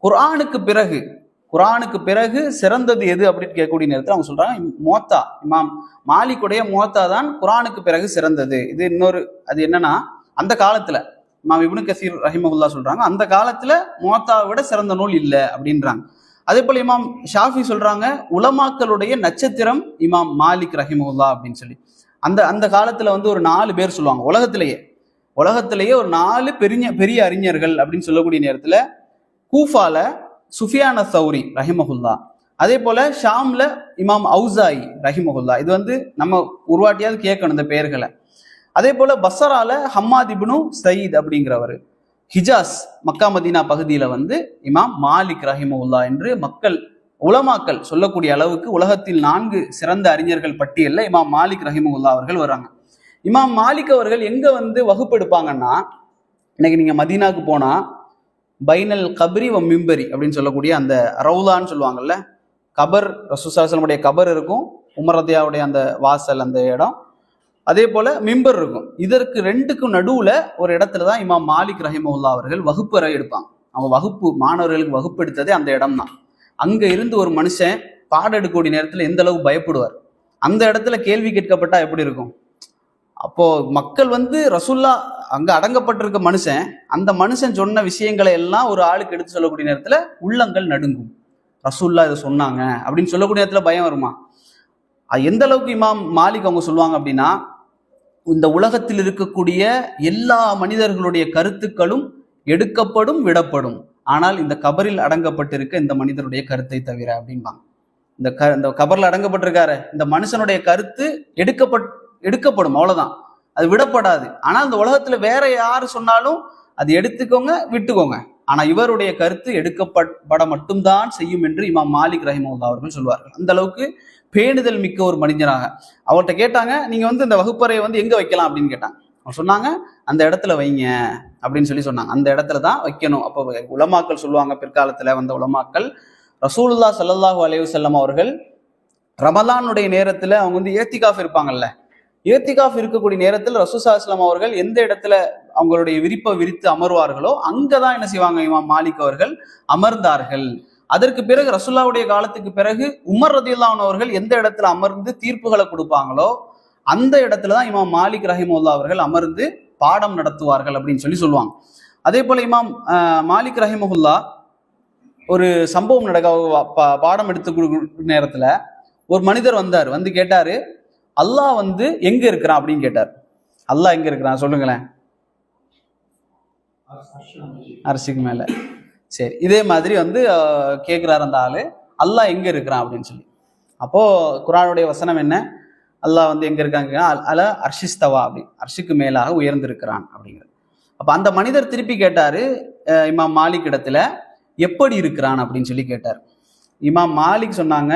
குர்ஆனுக்கு பிறகு சிறந்தது எது அப்படின்னு கேட்கக்கூடிய நேரத்தில் அவங்க சொல்றாங்க, மோத்தா, இமாம் மாலிக்குடைய மோத்தா தான் குர்ஆனுக்கு பிறகு சிறந்தது. இது இன்னொரு, அது என்னன்னா, அந்த காலத்துல இமாம் இப்னு கஸீர் ரஹிமஹுல்லா சொல்றாங்க, அந்த காலத்துல மோத்தாவை விட சிறந்த நூல் இல்லை அப்படின்றாங்க. அதே போல இமாம் ஷாஃபி சொல்றாங்க, உலமாக்களுடைய நட்சத்திரம் இமாம் மாலிக் ரஹிமஹுல்லா அப்படின்னு சொல்லி. அந்த காலத்துல ஒரு 4 பேர் சொல்லுவாங்க, உலகத்திலேயே ஒரு 4 பெரிய அறிஞர்கள் அப்படின்னு சொல்லக்கூடிய நேரத்துல, கூஃபால சுஃபியான் அஸ்-சௌரி ரஹிமஹுல்லா, அதே போல ஷாம்ல இமாம் அவுசாயி ரஹிமஹுல்லா. இது நம்ம உருவாட்டியாவது கேட்கணும் இந்த பெயர்களை. அதே போல பஸ்ரால ஹம்மாத் இப்னு சயீத் அப்படிங்கிறவர், ஹிஜாஸ் மக்கா மதீனா பகுதியில இமாம் மாலிக் ரஹிமஹுல்லா என்று உலமாக்கள் சொல்லக்கூடிய அளவுக்கு உலகத்தில் 4 சிறந்த அறிஞர்கள் பட்டியல்ல இமாம் மாலிக் ரஹிமஹுல்லா அவர்கள் வர்றாங்க. இமாம் மாலிக் அவர்கள் எங்க வகுப்பு எடுப்பாங்கன்னா, இன்னைக்கு நீங்க மதீனாக்கு போனா பைனல் கபரி வ மிம்பரி அப்படின்னு சொல்லக்கூடிய அந்த ரவுலான்னு சொல்லுவாங்கல்ல, கபர், ரசூலுல்லாஹி ஸல்லல்லாஹு அலைஹி வஸல்லம் கபர் இருக்கும், உமர் ரதியாவுடைய அந்த வாசல், அந்த இடம், அதே போல மிம்பர் இருக்கும். இதற்கு 2க்கும் நடுவுல ஒரு இடத்துல தான் இமாம் மாலிக் ரஹிமஹுல்லா அவர்கள் வகுப்பறை எடுப்பாங்க. அவங்க மாணவர்களுக்கு வகுப்பு எடுத்ததே அந்த இடம் தான். அங்க இருந்து ஒரு மனுஷன் பாடம் எடுக்கக்கூடிய நேரத்துல எந்த அளவுக்கு பயப்படுவார், அந்த இடத்துல கேள்வி கேட்கப்பட்டா எப்படி இருக்கும். அப்போ மக்கள் ரசூல்லா அங்க அடங்கப்பட்டிருக்க மனுஷன், அந்த மனுஷன் சொன்ன விஷயங்களை எல்லாம் ஒரு ஆளுக்கு எடுத்து சொல்லக்கூடிய நேரத்துல உள்ளங்கள் நடுங்கும். ரசூல்லா இதை சொன்னாங்க அப்படின்னு சொல்லக்கூடிய நேரத்துல பயம் வருமா? எந்த அளவுக்கு இமாம் மாலிக் அவங்க சொல்லுவாங்க அப்படின்னா, இந்த உலகத்தில் இருக்கக்கூடிய எல்லா மனிதர்களுடைய கருத்துக்களும் எடுக்கப்படும், விடப்படும், ஆனால் இந்த கபரில் அடங்கப்பட்டிருக்க இந்த மனிதனுடைய கருத்தை தவிர அப்படின்பாங்க. இந்த கபர்ல அடங்கப்பட்டிருக்காரு இந்த மனுஷனுடைய கருத்து எடுக்கப்படும், அவ்வளவுதான், அது விடப்படாது. ஆனா இந்த உலகத்துல வேற யாரு சொன்னாலும் அது எடுத்துக்கோங்க, விட்டுக்கோங்க, ஆனா இவருடைய கருத்து எடுக்கப்பட மட்டும்தான் செய்யும் என்று இமாம் மாலிக் ரஹிமஹுல்லா அவர்கள் சொல்வார்கள். அந்த அளவுக்கு பேணுதல் மிக்க ஒரு மனிதனாக. அவர்கிட்ட கேட்டாங்க, நீங்க இந்த வகுப்பறையை எங்க வைக்கலாம் அப்படின்னு கேட்டாங்க. அவங்க சொன்னாங்க, அந்த இடத்துல வைங்க அப்படின்னு சொன்னாங்க. அந்த இடத்துல தான் வைக்கணும். அப்போ உலமாக்கள் சொல்லுவாங்க, பிற்காலத்துல வந்த உலமாக்கள், ரசூலுல்லாஹி ஸல்லல்லாஹு அலைஹி வஸல்லம் அவர்கள் ரமலானுடைய நேரத்துல அவங்க ஏத்திகாஃப் இருப்பாங்கல்ல, ஏத்திகாஃப் இருக்கக்கூடிய நேரத்தில் ரசூலுல்லாஹி ஸல்லல்லாஹு அலைஹி வஸல்லம் அவர்கள் எந்த இடத்துல அவங்களுடைய விரிப்பை விரித்து அமர்வார்களோ அங்கதான் என்ன செய்வாங்க, இமாம் மாலிக் அவர்கள் அமர்ந்தார்கள். அதற்கு பிறகு ரசூலுல்லாஹ்வுடைய காலத்துக்கு பிறகு உமர் ரலியல்லாஹு அன்ஹு அவர்கள் எந்த இடத்துல அமர்ந்து தீர்ப்புகளை கொடுப்பாங்களோ அந்த இடத்துலதான் இமாம் மாலிக் ரஹிமஹுல்லா அவர்கள் அமர்ந்து பாடம் நடத்துவார்கள் அப்படின்னு சொல்லுவாங்க. அதே போல இமாம் மாலிக் ரஹிமஹுல்லா ஒரு சம்பவம் பாடம் எடுத்து நேரத்துல ஒரு மனிதர் வந்தார், கேட்டாரு, அல்லாஹ் எங்க இருக்கிறான் அப்படின்னு கேட்டார். அல்லாஹ் எங்க இருக்கிறான் சொல்லுங்களேன். அரிசிக்கு மேல. சரி, இதே மாதிரி கேட்கிறார் அந்த ஆளு, அல்லாஹ் எங்க இருக்கிறான் அப்படின்னு சொல்லி. அப்போ குர்ஆனுடைய வசனம் என்ன, அல்லாஹ் எங்க இருக்காங்க, அல அர்ஷிஸ்தவா, அப்படி அர்ஷிக்கு மேலாக உயர்ந்திருக்கிறான் அப்படிங்கிறது. அப்ப அந்த மனிதர் திருப்பி கேட்டாரு இமாம் மாலிக் இடத்துல, எப்படி இருக்கிறான் அப்படின்னு சொல்லி கேட்டார். இமாம் மாலிக் சொன்னாங்க,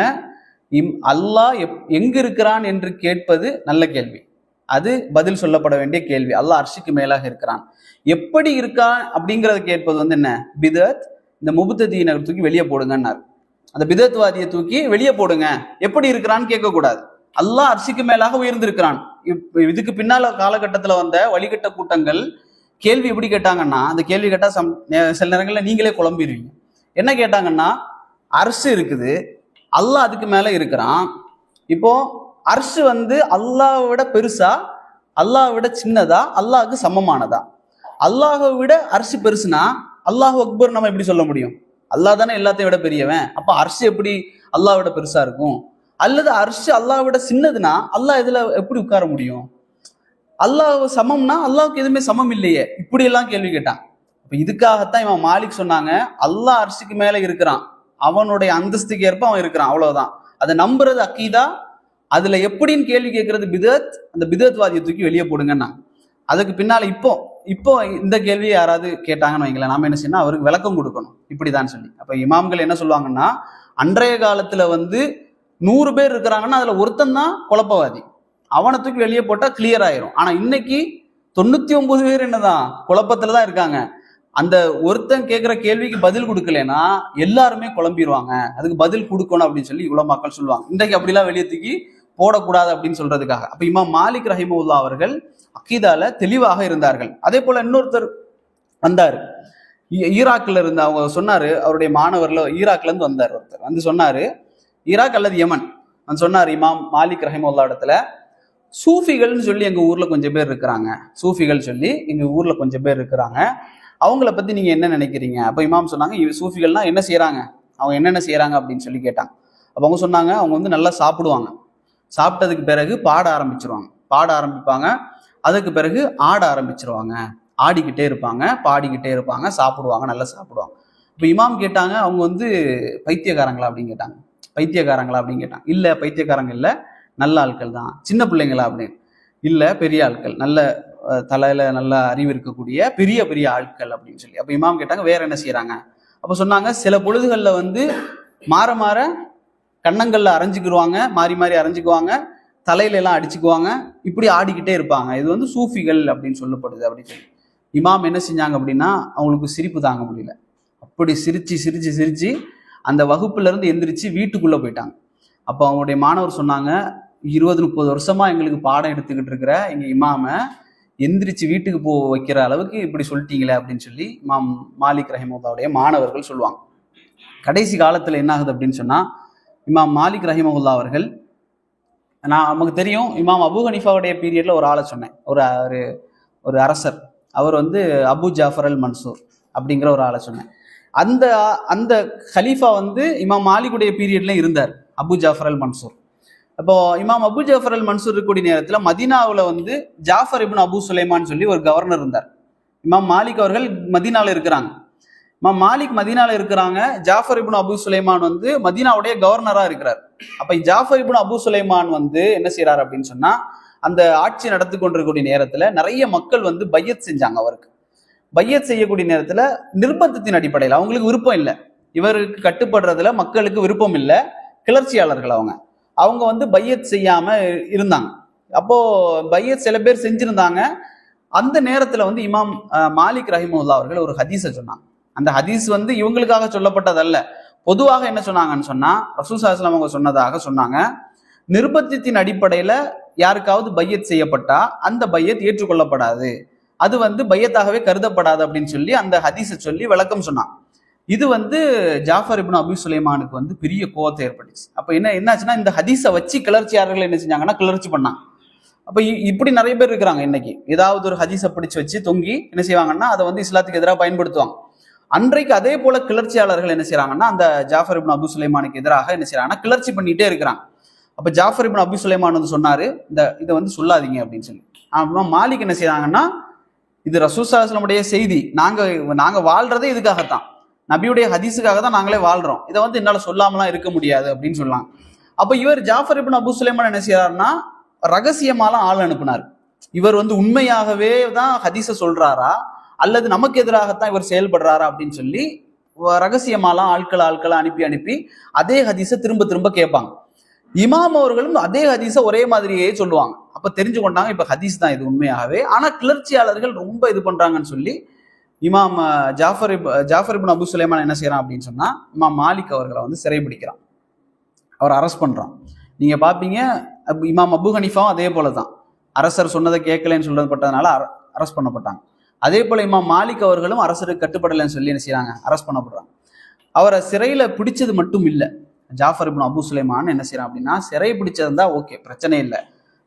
அல்லாஹ் எங்க இருக்கிறான் என்று கேட்பது நல்ல கேள்வி, அது பதில் சொல்லப்பட வேண்டிய கேள்வி. அல்லாஹ் அர்ஷிக்கு மேலாக இருக்கிறான். எப்படி இருக்கான் அப்படிங்கறத கேட்பது என்ன, பிதத். இந்த முபுத்ததீனை தூக்கி வெளியே போடுங்கன்னாரு. அந்த பிதத்வாதியை தூக்கி வெளியே போடுங்க, எப்படி இருக்கிறான்னு கேட்க கூடாது. அல்லாஹ் அர்ஷிக்கு மேலாக உயர்ந்திருக்கிறான். இதுக்கு பின்னால காலகட்டத்துல வந்த வழிகட்ட கூட்டங்கள் கேள்வி எப்படி கேட்டாங்கன்னா, அந்த கேள்வி கேட்டா சில நேரங்கள்ல நீங்களே குழம்பிடுவீங்க. என்ன கேட்டாங்கன்னா, அர்ஷ் இருக்குது, அல்லாஹ் அதுக்கு மேல இருக்கிறான். இப்போ அர்ஷ் அல்லாஹ்வை விட பெருசா, அல்லாஹ்வை விட சின்னதா, அல்லாஹ்வுக்கு சமமானதா? அல்லாஹ்வை விட அர்ஷ் பெருசுனா அல்லாஹ் அக்பர் நம்ம எப்படி சொல்ல முடியும்? அல்லாஹ் தானே எல்லாத்தையும் விட பெரியவன். அப்ப அர்ஷ் எப்படி அல்லாஹ்வை விட பெருசா இருக்கும்? அல்லது அர்ஷ் அல்லாஹ்வை விட சின்னதுன்னா அல்லாஹ் இதுல எப்படி உட்கார முடியும்? அல்லாஹ் சமம்னா அல்லாஹ்வுக்கு எதுவுமே சமம் இல்லையே, இப்படி எல்லாம் கேள்வி கேட்டான். அப்ப இதுக்காகத்தான் இவன் மாலிக் சொன்னாங்க, அல்லாஹ் அர்ஷுக்கு மேல இருக்கிறான், அவனுடைய அந்தஸ்துக்கு ஏற்ப அவன் இருக்கிறான், அவ்வளவுதான். அதை நம்புறது அக்கீதா, அதுல எப்படின்னு கேள்வி கேட்கறது பிதத். அந்த பிதத்வாதியை தூக்கி வெளியே போடுங்கன்னா, அதுக்கு பின்னால இப்போ இப்போ இந்த கேள்வியை யாராவது கேட்டாங்கன்னு வைங்களேன், நாம என்ன செய்யணும், அவருக்கு விளக்கம் கொடுக்கணும் இப்படிதான் சொல்லி. அப்ப இமாம்கள் என்ன சொல்லுவாங்கன்னா, அன்றைய காலத்துல 100 பேர் இருக்கிறாங்கன்னா அதுல ஒருத்தன் தான் குழப்பவாதி, அவனை தூக்கி வெளியே போட்டா கிளியர் ஆயிரும். ஆனா இன்னைக்கு 99 பேர் என்னதான் குழப்பத்துலதான் இருக்காங்க. அந்த ஒருத்தன் கேட்கிற கேள்விக்கு பதில் கொடுக்கலன்னா எல்லாருமே குழம்பிடுவாங்க, அதுக்கு பதில் கொடுக்கணும் அப்படின்னு சொல்லி இவ்வளவு மக்கள் சொல்லுவாங்க. இன்றைக்கு அப்படிலாம் வெளியே தூக்கி போடக்கூடாது அப்படின்னு சொல்றதுக்காக. அப்ப இமாம் மாலிக் ரஹிமஹுல்லா அவர்கள் அக்கீதால தெளிவாக இருந்தார்கள். அதே போல இன்னொருத்தர் வந்தாரு, ஈராக்ல இருந்து. அவங்க சொன்னாரு, அவருடைய மாணவர்ல ஈராக்ல இருந்து வந்தார் ஒருத்தர், வந்து சொன்னாரு, ஈராக் அல்லது யமன் சொன்னார் இமாம் மாலிக் ரஹிமஹுல்லா இடத்துல, சூஃபிகள்னு சொல்லி எங்க ஊர்ல கொஞ்சம் பேர் இருக்கிறாங்க, சூஃபிகள் சொல்லி எங்க ஊர்ல கொஞ்சம் பேர் இருக்கிறாங்க, அவங்கள பத்தி நீங்க என்ன நினைக்கிறீங்க? அப்ப இமாம் சொன்னாங்க, சூஃபிகள்னா என்ன செய்யறாங்க, அவங்க என்னென்ன செய்யறாங்க அப்படின்னு சொல்லி கேட்டாங்க. அப்ப அவங்க சொன்னாங்க, அவங்க நல்லா சாப்பிடுவாங்க, சாப்பிட்டதுக்கு பிறகு பாட ஆரம்பிப்பாங்க, அதுக்கு பிறகு ஆட ஆரம்பிச்சிருவாங்க, ஆடிக்கிட்டே இருப்பாங்க, பாடிக்கிட்டே இருப்பாங்க, சாப்பிடுவாங்க, நல்லா சாப்பிடுவாங்க. இப்போ இமாம் கேட்டாங்க, அவங்க பைத்தியக்காரங்களா அப்படின்னு கேட்டாங்க. இல்ல பைத்தியக்காரங்க இல்ல, நல்ல ஆட்கள் தான். சின்ன பிள்ளைங்களா அப்படின்னு இல்ல, பெரிய ஆட்கள், நல்ல தலையில நல்ல அறிவு இருக்கக்கூடிய பெரிய பெரிய ஆட்கள் அப்படின்னு சொல்லி. அப்ப இமாம் கேட்டாங்க, வேற என்ன செய்யறாங்க? அப்ப சொன்னாங்க, சில பொழுதுகள்ல மாற மாற கன்னங்கள்ல அரைஞ்சுக்குருவாங்க, மாறி மாறி அரைஞ்சுக்குவாங்க, தலையில எல்லாம் அடிச்சுக்குவாங்க, இப்படி ஆடிக்கிட்டே இருப்பாங்க, இது சூஃபிகள் அப்படின்னு சொல்லப்படுது அப்படின்னு சொல்லி. இமாம் என்ன செஞ்சாங்க அப்படின்னா, அவங்களுக்கு சிரிப்பு தாங்க முடியல, அப்படி சிரிச்சு அந்த வகுப்புல இருந்து எந்திரிச்சு வீட்டுக்குள்ள போயிட்டாங்க. அப்போ அவங்களுடைய மாணவர் சொன்னாங்க, 20-30 வருஷமா எங்களுக்கு பாடம் எடுத்துக்கிட்டு இருக்கிற எங்க இமாம எந்திரிச்சு வீட்டுக்கு வைக்கிற அளவுக்கு இப்படி சொல்லிட்டீங்களே அப்படின்னு சொல்லி இமாம் மாலிக் ரஹிமஹுல்லாவுடைய மாணவர்கள் சொல்லுவாங்க. கடைசி காலத்துல என்ன ஆகுது அப்படின்னு சொன்னா, இமாம் மாலிக் ரஹிமஹுல்லா அவர்கள், நமக்கு தெரியும், இமாம் அபு ஹனீஃபாவுடைய பீரியட்ல ஒரு ஆளை சொன்னேன், ஒரு அரசர், அவர் அபு ஜாஃபர் அல் மன்சூர் அப்படிங்கிற ஒரு ஆளை சொன்னேன். அந்த ஹலீஃபா இமாம் மாலிக்குடைய பீரியட்ல இருந்தார், அபு ஜாஃபர் அல் மன்சூர். அப்போ இமாம் அபு ஜாஃபர் அல் மன்சூர் இருக்கக்கூடிய நேரத்துல மதீனாவுல ஜாஃபர் இப்னு அபு சுலைமான் சொல்லி ஒரு கவர்னர் இருந்தார். இமாம் மாலிக் அவர்கள் மதீனால இருக்கிறாங்க, இமாம் மாலிக் மதீனால இருக்கிறாங்க, ஜாஃபர் இப்னு அபு சுலைமான் மதீனாவுடைய கவர்னரா இருக்கிறார். அப்ப ஜாஃபர் இப்னு அபு சுலைமான் என்ன செய்யறாரு அப்படின்னு சொன்னா, அந்த ஆட்சி நடத்தி கொண்டிருக்கக்கூடிய நேரத்துல நிறைய மக்கள் பையத் செஞ்சாங்க. அவருக்கு பையத் செய்யக்கூடிய நேரத்துல நிர்பந்தத்தின் அடிப்படையில், அவங்களுக்கு விருப்பம் இல்லை, இவருக்கு கட்டுப்படுறதுல மக்களுக்கு விருப்பம் இல்லை, கிளர்ச்சியாளர்கள் அவங்க பையத் செய்யாம இருந்தாங்க. அப்போ பையத் சில பேர் செஞ்சிருந்தாங்க. அந்த நேரத்துல இமாம் மாலிக் ரஹிமஹுல்லா அவர்கள் ஒரு ஹதீஸை சொன்னாங்க. அந்த ஹதீஸ் இவங்களுக்காக சொல்லப்பட்டதல்ல, பொதுவாக என்ன சொன்னாங்கன்னு சொன்னா, ரசூல் ஸல்லல்லாஹு அலைஹி வஸல்லம் அவங்க சொன்னதாக சொன்னாங்க, நிர்பந்தத்தின் அடிப்படையில யாருக்காவது பையத் செய்யப்பட்டா அந்த பையத் ஏற்றுக்கொள்ளப்படாது, அது பையத்தாகவே கருதப்படாது அப்படின்னு சொல்லி அந்த ஹதீஸை சொல்லி விளக்கம் சொன்னாங்க. இது ஜாஃபர் இப்னு அபு சுலைமானுக்கு பெரிய கோவத்தை ஏற்பட்டுச்சு. அப்ப என்னாச்சுன்னா, இந்த ஹதீஸை வச்சு கிளர்ச்சியாளர்கள் என்ன செஞ்சாங்கன்னா கிளர்ச்சி பண்ணாங்க. அப்ப இப்படி நிறைய பேர் இருக்கிறாங்க. இன்னைக்கு ஏதாவது ஒரு ஹதீஸை பிடிச்சு வச்சு தொங்கி என்ன செய்வாங்கன்னா அதை இஸ்லாத்துக்கு எதிராக பயன்படுத்துவாங்க. அன்றைக்கு அதே போல கிளர்ச்சியாளர்கள் என்ன செய்யறாங்கன்னா, அந்த ஜாஃபர் இப்னு அபு சுலைமானுக்கு எதிராக என்ன செய்யறாங்கன்னா கிளர்ச்சி பண்ணிட்டே இருக்கிறாங்க. அப்ப ஜாஃபர் இப்னு அபு சுலைமான் சொன்னாரு, இதை சொல்லாதீங்க அப்படின்னு சொல்லி. அப்புறம் மாலிக் என்ன செய்யறாங்கன்னா, இது ரசூல் ஸல்லல்லாஹு அலைஹி வஸல்லம் செய்தி, நாங்க வாழ்றதே இதுக்காகத்தான், நபியுடைய ஹதீஸுக்காக தான் நாங்களே வாழ்றோம், இதை என்னால சொல்லாமலாம் இருக்க முடியாது அப்படின்னு சொல்லலாம். அப்ப இவர் ஜாஃபர் இப்னு அபு சுலைமான் என்ன செய்யறாருன்னா, ரகசியமாலாம் ஆள் அனுப்பினார். இவர் உண்மையாகவே தான் ஹதீஸை சொல்றாரா அல்லது நமக்கு எதிராகத்தான் இவர் செயல்படுறாரா அப்படின்னு சொல்லி ரகசியமாலாம் ஆட்களை அனுப்பி அதே ஹதீஸை திரும்ப திரும்ப கேட்பாங்க. இமாம் அவர்களும் அதே ஹதீஸை ஒரே மாதிரியே சொல்லுவாங்க. அப்ப தெரிஞ்சு கொண்டாங்க, இப்ப ஹதீஸ் தான் இது உண்மையாகவே. ஆனா கிளர்ச்சியாளர்கள் ரொம்ப இது பண்றாங்கன்னு சொல்லி இமாம் ஜாஃபர் இப்னு அபு சுலைமான் என்ன செய்யறான் அப்படின்னு சொன்னா, இமாம் மாலிக் அவர்களை சிறைபிடிக்கிறான், அவர் அரெஸ்ட் பண்றான். நீங்க பாப்பீங்க, இமாம் அபு ஹனீஃபாவும் அதே போலதான், அரசர் சொன்னதை கேட்கலன்னு சொல்லப்பட்டதுனால அரெஸ்ட் பண்ணப்பட்டாங்க. அதே போல இமாம் மாலிக் அவர்களும் அரசருக்கு கட்டுப்படலைன்னு சொல்லி என்ன செய்யறாங்க, அரெஸ்ட் பண்ணப்படுறாங்க. அவரை சிறையில பிடிச்சது மட்டும் இல்லை, ஜாஃபர் இப்னு அபு சுலைமான் என்ன செய்யறான் அப்படின்னா, சிறை பிடிச்சிருந்தா ஓகே, பிரச்சனை இல்லை.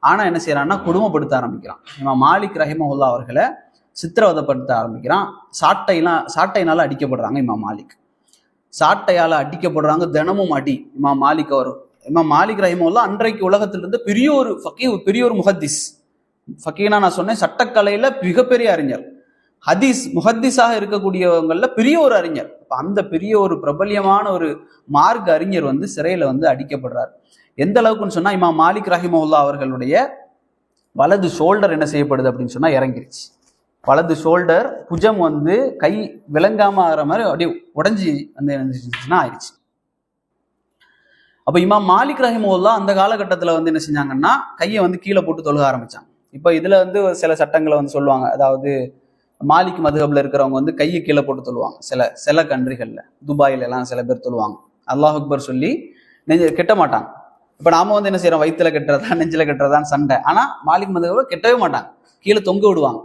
ஆனா என்ன செய்யறான்னா, கொடுமைப்படுத்த ஆரம்பிக்கிறான். இமாம் மாலிக் ரஹிமஹுல்லா அவர்களை சித்திரவதைப்படுத்த ஆரம்பிக்கிறான். சாட்டையினால அடிக்கப்படுறாங்க. இமாம் மாலிக் சாட்டையால அடிக்கப்படுறாங்க, தினமும் அடி. இமாம் மாலிக் ரஹிமஹுல்லா அன்றைக்கு உலகத்திலிருந்து பெரிய ஒரு ஃபக்கீஹ், பெரிய ஒரு முஹத்திஸ். ஃபக்கீஹ்னா நான் சொன்னேன், சட்டக்கலையில மிகப்பெரிய அறிஞர், ஹதீஸ் முஹத்திஸாக இருக்கக்கூடியவங்கள பெரிய ஒரு அறிஞர். அந்த பெரிய ஒரு பிரபல்யமான ஒரு மார்க் அறிஞர் சிறையில அடிக்கப்படுறார். எந்த அளவுக்குன்னு சொன்னா, இமாம் மாலிக் ரஹிமஹுல்லா அவர்களுடைய வலது ஷோல்டர் என்ன செய்யப்படுது அப்படின்னு சொன்னா இறங்கிருச்சு. வலது ஷோல்டர் புஜம் வந்து கை விளங்காம ஆகிற மாதிரி அப்படியே உடஞ்சி வந்து என்ன ஆயிடுச்சு. அப்போ இமாம் மாலிக் ரஹிமஹுல்லா அந்த காலகட்டத்தில் வந்து என்ன செஞ்சாங்கன்னா கையை வந்து கீழே போட்டு தொழுக ஆரம்பிச்சாங்க. இப்போ இதுல வந்து சில சட்டங்களை வந்து சொல்லுவாங்க. அதாவது மாலிக் மதுஹப்ல இருக்கிறவங்க வந்து கையை கீழே போட்டு தொழுவாங்க. சில கண்ட்ரிகள்ல, துபாயில எல்லாம் சில பேர் தொழுவாங்க. அல்லாஹ் அக்பர் சொல்லி கெட்ட மாட்டாங்க. இப்ப நாம வந்து என்ன செய்யறோம், வயிற்றுல கட்டுறதா நெஞ்சில கட்டுறதான் சண்டை. ஆனா மாலிக் மதுஹப்ல கெட்டவே மாட்டாங்க, கீழே தொங்க விடுவாங்க.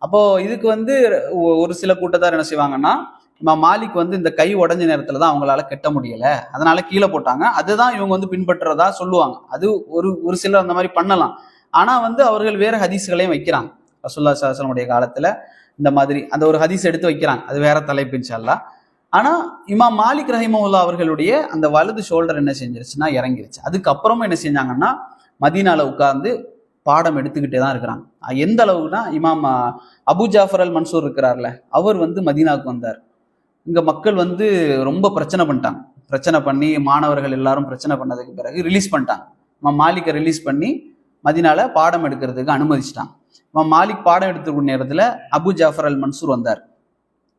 அப்போ இதுக்கு வந்து ஒரு சில கூட்டத்தார் என்ன செய்வாங்கன்னா, மாலிக் வந்து இந்த கை உடஞ்ச நேரத்துல தான் அவங்களால கெட்ட முடியல, அதனால கீழே போட்டாங்க, அதுதான் இவங்க வந்து பின்பற்றுறதா சொல்லுவாங்க. அது ஒரு சிலர் அந்த மாதிரி பண்ணலாம். ஆனா வந்து அவர்கள் வேற ஹதீஸ்களையும் வைக்கிறாங்க. ரசூலுல்லாஹி ஸல்லல்லாஹு அலைஹி வஸல்லம் உடைய காலத்துல இந்த மாதிரி அந்த ஒரு ஹதீஸ் எடுத்து வைக்கிறாங்க. அது வேற தலைப்பு இன்ஷா அல்லாஹ். ஆனா இமாம் மாலிக் ரஹிமஹுல்லா அவர்களுடைய அந்த வலது ஷோல்டர் என்ன செஞ்சிருச்சுன்னா இறங்கிருச்சு. அதுக்கப்புறமா என்ன செஞ்சாங்கன்னா மதீனால உட்கார்ந்து பாடம் எடுத்துக்கிட்டே தான் இருக்கிறாங்க. எந்த அளவுனா இமாம் அபு ஜாஃபர் அல் மன்சூர் இருக்கிறார்ல, அவர் வந்து மதீனாவுக்கு வந்தார். இங்க மக்கள் வந்து ரொம்ப பிரச்சனை பண்ணிட்டாங்க. பிரச்சனை பண்ணி மாணவர்கள் எல்லாரும் பிரச்சனை பண்ணதுக்கு பிறகு ரிலீஸ் பண்ணிட்டாங்க. இமாம் மாலிக்கை ரிலீஸ் பண்ணி மதீனால பாடம் எடுக்கிறதுக்கு அனுமதிச்சிட்டாங்க. இமாம் மாலிக் பாடம் எடுத்துக்கூடிய நேரத்துல அபு ஜாஃபர் அல் மன்சூர் வந்தார்.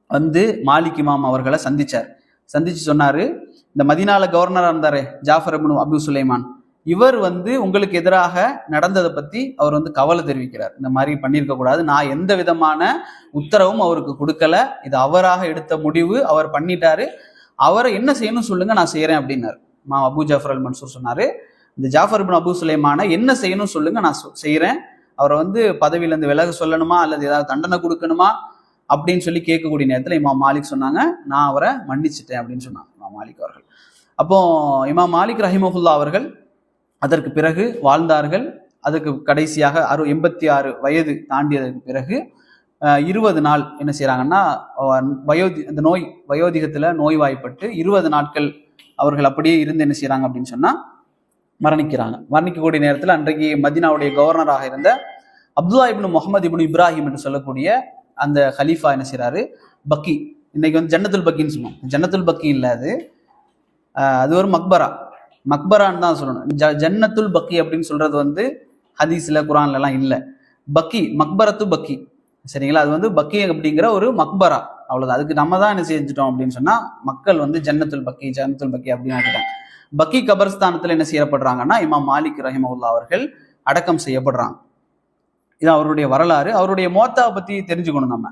வந்து மாலிக் இமாம் அவர்களை சந்திச்சார். சந்திச்சு சொன்னாரு, இந்த மதீனால கவர்னரா இருந்தாரு ஜாஃபர் இப்னு அபு சுலைமான், இவர் வந்து உங்களுக்கு எதிராக நடந்ததை பத்தி அவர் வந்து கவலை தெரிவிக்கிறார். இந்த மாதிரி பண்ணியிருக்க கூடாது, நான் எந்த விதமான உத்தரவும் அவருக்கு கொடுக்கல, இது அவராக எடுத்த முடிவு, அவர் பண்ணிட்டாரு, அவரை என்ன செய்யணும் சொல்லுங்க, நான் செய்யறேன் அப்படின்னாரு. அபு ஜாஃபர் அல் மன்சூர் சொன்னாரு, இந்த ஜாஃபர் இப்னு அபு சுலைமான என்ன செய்யணும் சொல்லுங்க, நான் செய்யறேன், அவரை வந்து பதவியிலேருந்து விலக சொல்லணுமா அல்லது ஏதாவது தண்டனை கொடுக்கணுமா அப்படின்னு சொல்லி கேட்கக்கூடிய நேரத்தில் இமாம் மாலிக் சொன்னாங்க, நான் அவரை மன்னிச்சிட்டேன் அப்படின்னு சொன்னாங்க இமாம் மாலிக் அவர்கள். அப்போ இமாம் மாலிக் ரஹிமஹுல்லா அவர்கள் அதற்கு பிறகு வாழ்ந்தார்கள். அதுக்கு கடைசியாக 86 வயது தாண்டியதற்கு பிறகு 20 நாள் என்ன செய்யறாங்கன்னா, அந்த வயோதிகத்துல நோய்வாய்ப்பட்டு 20 நாட்கள் அவர்கள் அப்படியே இருந்து என்ன செய்யறாங்க அப்படின்னு சொன்னா மரணிக்கிறாங்க. மரணிக்கக்கூடிய நேரத்தில் அன்றைக்கு மதீனாவுடைய கவர்னராக இருந்த அப்துல்லா இப்னு முஹம்மது இப்னு இப்ராஹிம் என்று சொல்லக்கூடிய அந்த ஹலீஃபா என்ன செய்யறாரு, பக்கி, இன்னைக்கு வந்து ஜன்னத்துல் பக்கின்னு சொல்லுவோம். ஜன்னத்துல் பக்கி இல்லை, அது ஒரு மக்பரான்னு தான் சொல்லணும். ஜன்னத்துல் பக்கி அப்படின்னு சொல்றது வந்து ஹதீஸ்ல குரான்ல எல்லாம் இல்லை. பக்கி, மக்பரத்து பக்கி, சரிங்களா? அது வந்து பக்கி அப்படிங்கிற ஒரு மக்பரா, அவ்வளவுதான். அதுக்கு நம்ம தான் என்ன செஞ்சுட்டோம் அப்படின்னு சொன்னா மக்கள் வந்து ஜன்னத்துல் பக்கி அப்படின்னு ஆக்கிட்டாங்க. பக்கி கபர்ஸ்தானத்துல என்ன செய்யப்படுறாங்கன்னா இமாம் மாலிக் ரஹிமஹுல்லா அவர்கள் அடக்கம் செய்யப்படுறாங்க. இது அவருடைய வரலாறு. அவருடைய மோத்தாவை பத்தி தெரிஞ்சுக்கணும் நம்ம.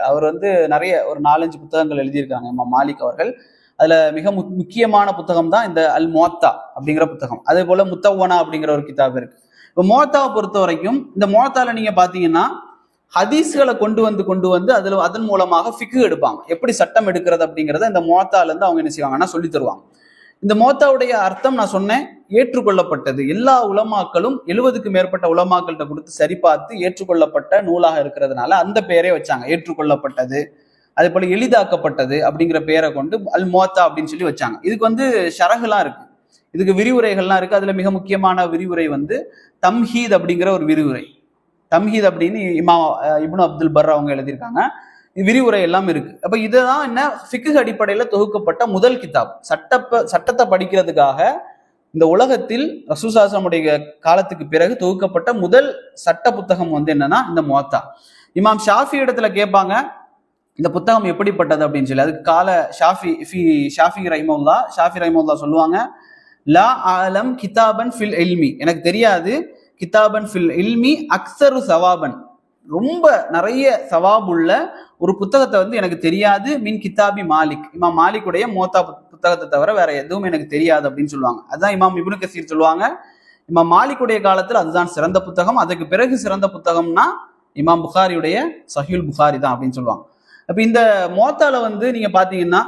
அவர் வந்து நிறைய ஒரு 4-5 புத்தகங்கள் எழுதியிருக்காங்க இமாம் மாலிக் அவர்கள். அதுல மிக முக்கியமான புத்தகம் தான் இந்த அல் மோத்தா அப்படிங்கிற புத்தகம். அதே போல முத்தவனா அப்படிங்கிற ஒரு கிதாப் இருக்கு. இப்போ மோத்தாவை பொறுத்த வரைக்கும் இந்த மோத்தால நீங்க பாத்தீங்கன்னா ஹதீஸ்களை கொண்டு வந்து அதன் மூலமாக ஃபிக்கு எடுப்பாங்க. எப்படி சட்டம் எடுக்கிறது அப்படிங்கிறத இந்த மோத்தால இருந்து அவங்க என்ன செய்வாங்கன்னா சொல்லி தருவாங்க. இந்த மோத்தாவுடைய அர்த்தம் நான் சொன்னேன், ஏற்றுக்கொள்ளப்பட்டது. எல்லா உலமாக்களும் 70க்கு மேற்பட்ட உலமாக்கள்கிட்ட கொடுத்து சரி பார்த்து ஏற்றுக்கொள்ளப்பட்ட நூலாக இருக்கிறதுனால அந்த பெயரே வச்சாங்க, ஏற்றுக்கொள்ளப்பட்டது. அதே போல எளிதாக்கப்பட்டது அப்படிங்கிற பெயரை கொண்டு அல் மோத்தா அப்படின்னு சொல்லி வச்சாங்க. இதுக்கு வந்து ஷரஹ்லாம் இருக்கு, இதுக்கு விரிவுரைகள்லாம் இருக்கு. அதுல மிக முக்கியமான விரிவுரை வந்து தம்ஹீத் அப்படிங்கிற ஒரு விரிவுரை. தம்ஹீத் அப்படின்னு இமாம் இப்னு அப்துல் பர் அவங்க எழுதியிருக்காங்க. விரிவுரை எல்லாம் இருக்கு. அப்ப இதுதான் என்ன, ஃபிக்ஹ் அடிப்படையில தொகுக்கப்பட்ட முதல் கிதாப். சட்டத்தை படிக்கிறதுக்காக இந்த உலகத்தில் ரசூலுல்லாஹி ஸல்லல்லாஹு அலைஹி வஸல்லம் காலத்துக்கு பிறகு தொகுக்கப்பட்ட முதல் சட்ட புத்தகம் வந்து என்னன்னா இந்த முவத்தா. இமாம் ஷாஃபி இடத்துல கேட்பாங்க இந்த புத்தகம் எப்படிப்பட்டது அப்படின்னு சொல்லி. அதுக்கு கால ஷாஃபி ரஹிமஹுல்லா சொல்லுவாங்க, லா ஆலம் கிதாபன் ஃபில் இல்மி, எனக்கு தெரியாது, கிதாபன் ஃபில் இல்மி அக்ஸரு சவாபன், ரொம்ப நிறைய சவாப் உள்ள ஒரு புத்தகத்தை வந்து எனக்கு தெரியாது, மின் கிதாபி மாலிக், இமாம் மாலிக்குடைய மோத்தா புத்தகத்தை தவிர வேற எதுவும் எனக்கு தெரியாது அப்படின்னு சொல்லுவாங்க. அதுதான் இமாம் இப்னு கசீர் சொல்லுவாங்க, இமாம் மாலிக்குடைய காலத்துல அதுதான் சிறந்த புத்தகம், அதுக்கு பிறகு சிறந்த புத்தகம்னா இமாம் புகாரியுடைய சஹீல் புகாரி தான் அப்படின்னு சொல்லுவாங்க. அப்ப இந்த மோத்தால வந்து நீங்க பாத்தீங்கன்னா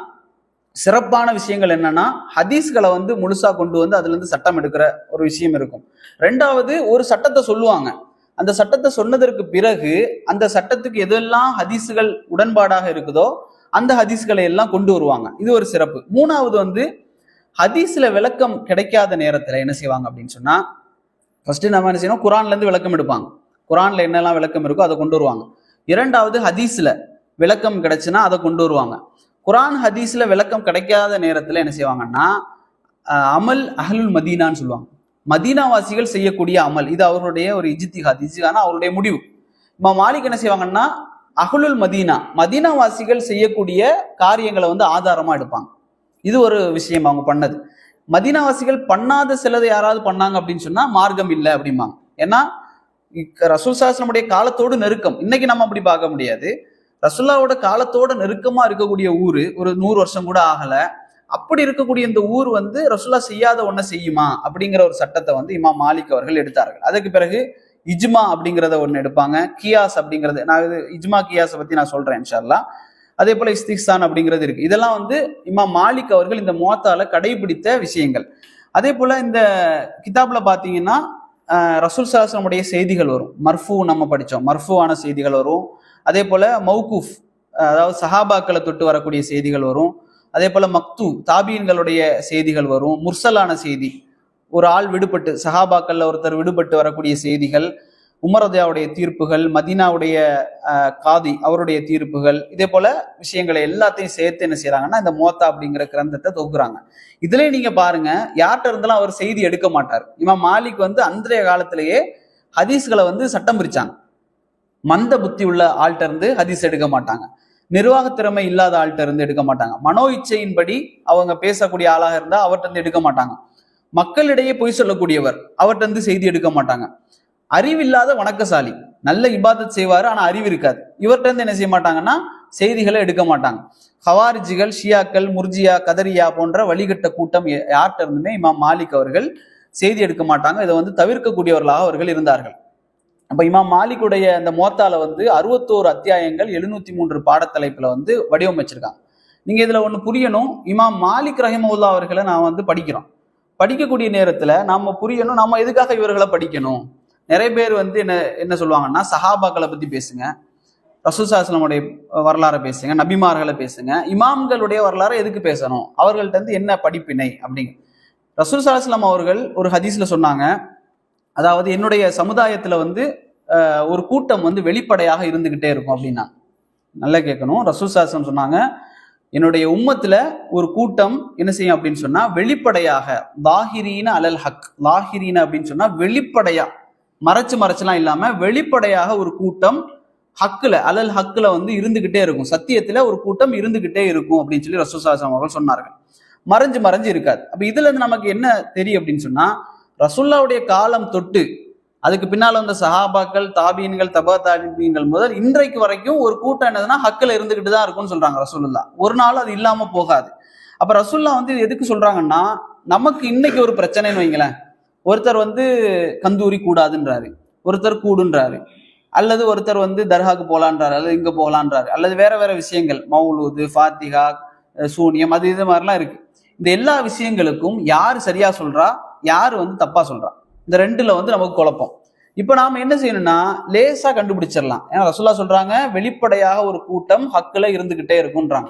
சிறப்பான விஷயங்கள் என்னன்னா, ஹதீஸ்களை வந்து முழுசா கொண்டு வந்து அதுல இருந்து சட்டம் எடுக்கிற ஒரு விஷயம் இருக்கும். ரெண்டாவது, ஒரு சட்டத்தை சொல்லுவாங்க, அந்த சட்டத்தை சொன்னதற்கு பிறகு அந்த சட்டத்துக்கு எதெல்லாம் ஹதீஸுகள் உடன்பாடாக இருக்குதோ அந்த ஹதீஸ்களை எல்லாம் கொண்டு வருவாங்க. இது ஒரு சிறப்பு. மூணாவது வந்து ஹதீஸ்ல விளக்கம் கிடைக்காத நேரத்துல என்ன செய்வாங்க அப்படின்னு சொன்னா, ஃபர்ஸ்ட் நம்ம என்ன செய்யணும், குரான்ல இருந்து விளக்கம் எடுப்பாங்க. குரான்ல என்னெல்லாம் விளக்கம் இருக்கோ அதை கொண்டு வருவாங்க. இரண்டாவது, ஹதீஸ்ல விளக்கம் கிடைச்சுன்னா அதை கொண்டு வருவாங்க. குரான் ஹதீஸ்ல விளக்கம் கிடைக்காத நேரத்துல என்ன செய்வாங்கன்னா அமல் அஹ்லுல் மதீனான்னு சொல்லுவாங்க. மதீனாவாசிகள் செய்யக்கூடிய அமல், இது அவருடைய ஒரு இஜ்திஹாத், அவருடைய முடிவு. இமாம் மாலிக் என்ன செய்வாங்கன்னா அஹ்லுல் மதீனா, மதீனாவாசிகள் செய்யக்கூடிய காரியங்களை வந்து ஆதாரமா எடுப்பாங்க. இது ஒரு விஷயம் அவங்க பண்ணது. மதீனாவாசிகள் பண்ணாத சிலதை யாராவது பண்ணாங்க அப்படின்னு சொன்னா மார்க்கம் இல்லை அப்படிம்பாங்க. ஏன்னா ரசூல் ஸல்லல்லாஹு காலத்தோடு நெருக்கம். இன்னைக்கு நம்ம அப்படி பார்க்க முடியாது. ரசூல்லாவோட காலத்தோட நெருக்கமா இருக்கக்கூடிய ஊரு, ஒரு 100 வருஷம் கூட ஆகல. அப்படி இருக்கக்கூடிய இந்த ஊர் வந்து ரசூல்லா செய்யாத ஒன்றை செய்யுமா அப்படிங்கிற ஒரு சட்டத்தை வந்து இமாம் மாலிக் அவர்கள் எடுத்தார்கள். அதுக்கு பிறகு இஜ்மா அப்படிங்கிறத ஒன்று எடுப்பாங்க. கியாஸ் அப்படிங்கிறது, நான் இது இஜ்மா கியாஸை பத்தி நான் சொல்றேன் இன்ஷா அல்லாஹ். அதே போல இஸ்திஹ்சான் அப்படிங்கிறது இருக்கு. இதெல்லாம் வந்து இமாம் மாலிக் அவர்கள் இந்த முவத்தால கடைபிடித்த விஷயங்கள். அதே போல இந்த கிதாப்ல பாத்தீங்கன்னா ரசூல் ஸல்லல்லாஹு அலைஹி வஸல்லம் செய்திகள் வரும். மர்ஃபூ நம்ம படித்தோம், மர்ஃபூவான செய்திகள் வரும். அதே போல மௌகூஃப், அதாவது சஹாபாக்களை தொட்டு வரக்கூடிய செய்திகள் வரும். அதே போல மக்தூ, தாபீன்களுடைய செய்திகள் வரும். முர்சலான செய்தி, ஒரு ஆள் விடுபட்டு, சஹாபாக்கள்ல ஒருத்தர் விடுபட்டு வரக்கூடிய செய்திகள், உமரதையாவுடைய தீர்ப்புகள், மதீனாவுடைய காதி அவருடைய தீர்ப்புகள், இதே போல விஷயங்களை எல்லாத்தையும் சேர்த்து என்ன செய்யறாங்கன்னா இந்த முவத்தா அப்படிங்கிற கிரந்தத்தை தொகுறாங்க. இதுலயே நீங்க பாருங்க, யார்கிட்ட இருந்தாலும் அவர் செய்தி எடுக்க மாட்டார். இமாம் மாலிக் வந்து அன்றைய காலத்திலேயே ஹதீஸ்களை வந்து சட்டம் பிரிச்சாங்க. மந்த புத்தி உள்ள ஆள்கிட்ட இருந்து ஹதீஸ் எடுக்க மாட்டாங்க, நிர்வாக திறமை இல்லாத ஆள்கிட்ட இருந்து எடுக்க மாட்டாங்க, மனோ இச்சையின்படி அவங்க பேசக்கூடிய ஆளாக இருந்தா அவர்கிட்ட இருந்து எடுக்க மாட்டாங்க, மக்களிடையே பொய் சொல்லக்கூடியவர் அவர்கிட்ட இருந்து செய்தி எடுக்க மாட்டாங்க, அறிவில்லாத வணக்கசாலி, நல்ல இபாதத் செய்வாரு ஆனா அறிவு இருக்காது, இவர்கிட்ட இருந்து என்ன செய்ய மாட்டாங்கன்னா செய்திகளை எடுக்க மாட்டாங்க. ஹவாரிஜிகள், ஷியாக்கள், முர்ஜியா, கதரியா போன்ற வழிகட்ட கூட்டம் யார்கிட்ட இருந்துமே இமாம் மாலிக் அவர்கள் செய்தி எடுக்க மாட்டாங்க. இதை வந்து தவிர்க்கக்கூடியவர்களாக அவர்கள் இருந்தார்கள். அப்ப இமாம் மாலிக்குடைய அந்த முவத்தால வந்து 61 அத்தியாயங்கள் 703 பாடத்தலைப்புல வந்து வடிவமைச்சிருக்காங்க. நீங்க இதுல ஒண்ணு புரியணும், இமாம் மாலிக் ரஹிமஹுல்லா அவர்களை நான் வந்து படிக்கக்கூடிய நேரத்துல நாம புரியணும், நாம எதுக்காக இவர்களை படிக்கணும். நிறைய பேர் வந்து என்ன சொல்லுவாங்கன்னா, சஹாபாக்களை பத்தி பேசுங்க, ரசூல் ஸல்லல்லாஹு அலைஹி வஸல்லம் வரலாறை பேசுங்க, நபிமார்களை பேசுங்க, இமாம்களுடைய வரலாறை எதுக்கு பேசணும், அவர்கள்ட்ட இருந்து என்ன படிப்பினை அப்படிங்க. ரசூல் ஸல்லல்லாஹு அலைஹி வஸல்லம் அவர்கள் ஒரு ஹதீஸ்ல சொன்னாங்க, அதாவது என்னுடைய சமுதாயத்துல வந்து ஒரு கூட்டம் வந்து வெளிப்படையாக இருந்துகிட்டே இருக்கும் அப்படின்னா. நல்லா கேட்கணும், ரசூல் ஸல்லல்லாஹு அலைஹி வஸல்லம் சொன்னாங்க, என்னுடைய உம்மத்துல ஒரு கூட்டம் என்ன செய்யும் அப்படின்னு சொன்னா வெளிப்படையாக, லாஹிரீன அலல் ஹக், லாஹிரீன அப்படின்னு சொன்னா வெளிப்படையா, மறைச்சுலாம் இல்லாம வெளிப்படையாக ஒரு கூட்டம் ஹக்குல, அலல் ஹக்குல வந்து இருந்துகிட்டே இருக்கும், சத்தியத்துல ஒரு கூட்டம் இருந்துகிட்டே இருக்கும் அப்படின்னு சொல்லி ரசூல் ஸல்லல்லாஹு அலைஹி வஸல்லம் அவர்கள் சொன்னார்கள். மறைஞ்சு இருக்காது. அப்ப இதுல இருந்து நமக்கு என்ன தெரியும் அப்படின்னு சொன்னா, ரசூல்லாவுடைய காலம் தொட்டு அதுக்கு பின்னால வந்த சஹாபாக்கள், தாபீன்கள், தபா தாபீன்கள் முதல் இன்றைக்கு வரைக்கும் ஒரு கூட்டம் என்னதுன்னா ஹக்குல இருந்துகிட்டு தான் இருக்கும்னு சொல்றாங்க ரசூலுல்லாஹ். ஒரு நாள் அது இல்லாம போகாது. அப்ப ரசூலுல்லாஹ் வந்து எதுக்கு சொல்றாங்கன்னா, நமக்கு இன்னைக்கு ஒரு பிரச்சனைன்னு வைங்களேன், ஒருத்தர் வந்து கந்தூரி கூடாதுன்றாரு, ஒருத்தர் கூடுன்றாரு, அல்லது ஒருத்தர் வந்து தர்காக்கு போலான்றாரு, அல்லது இங்க போலான்றாரு, அல்லது வேற விஷயங்கள், மௌலூது, ஃபாத்திஹா, சூனியம், அது இது மாதிரிலாம் இருக்கு. இந்த எல்லா விஷயங்களுக்கும் யார் சரியா சொல்றா, யார் வந்து தப்பா சொல்றா, இந்த ரெண்டுல வந்து நமக்கு குழப்பம். இப்ப நாம என்ன செய்யணும்னா லேசா கண்டுபிடிச்சிடலாம். ஏன்னா ரசூலுல்லாஹ் சொல்றாங்க வெளிப்படையாக ஒரு கூட்டம் ஹக்குல இருந்துகிட்டே இருக்கும்ன்றாங்க.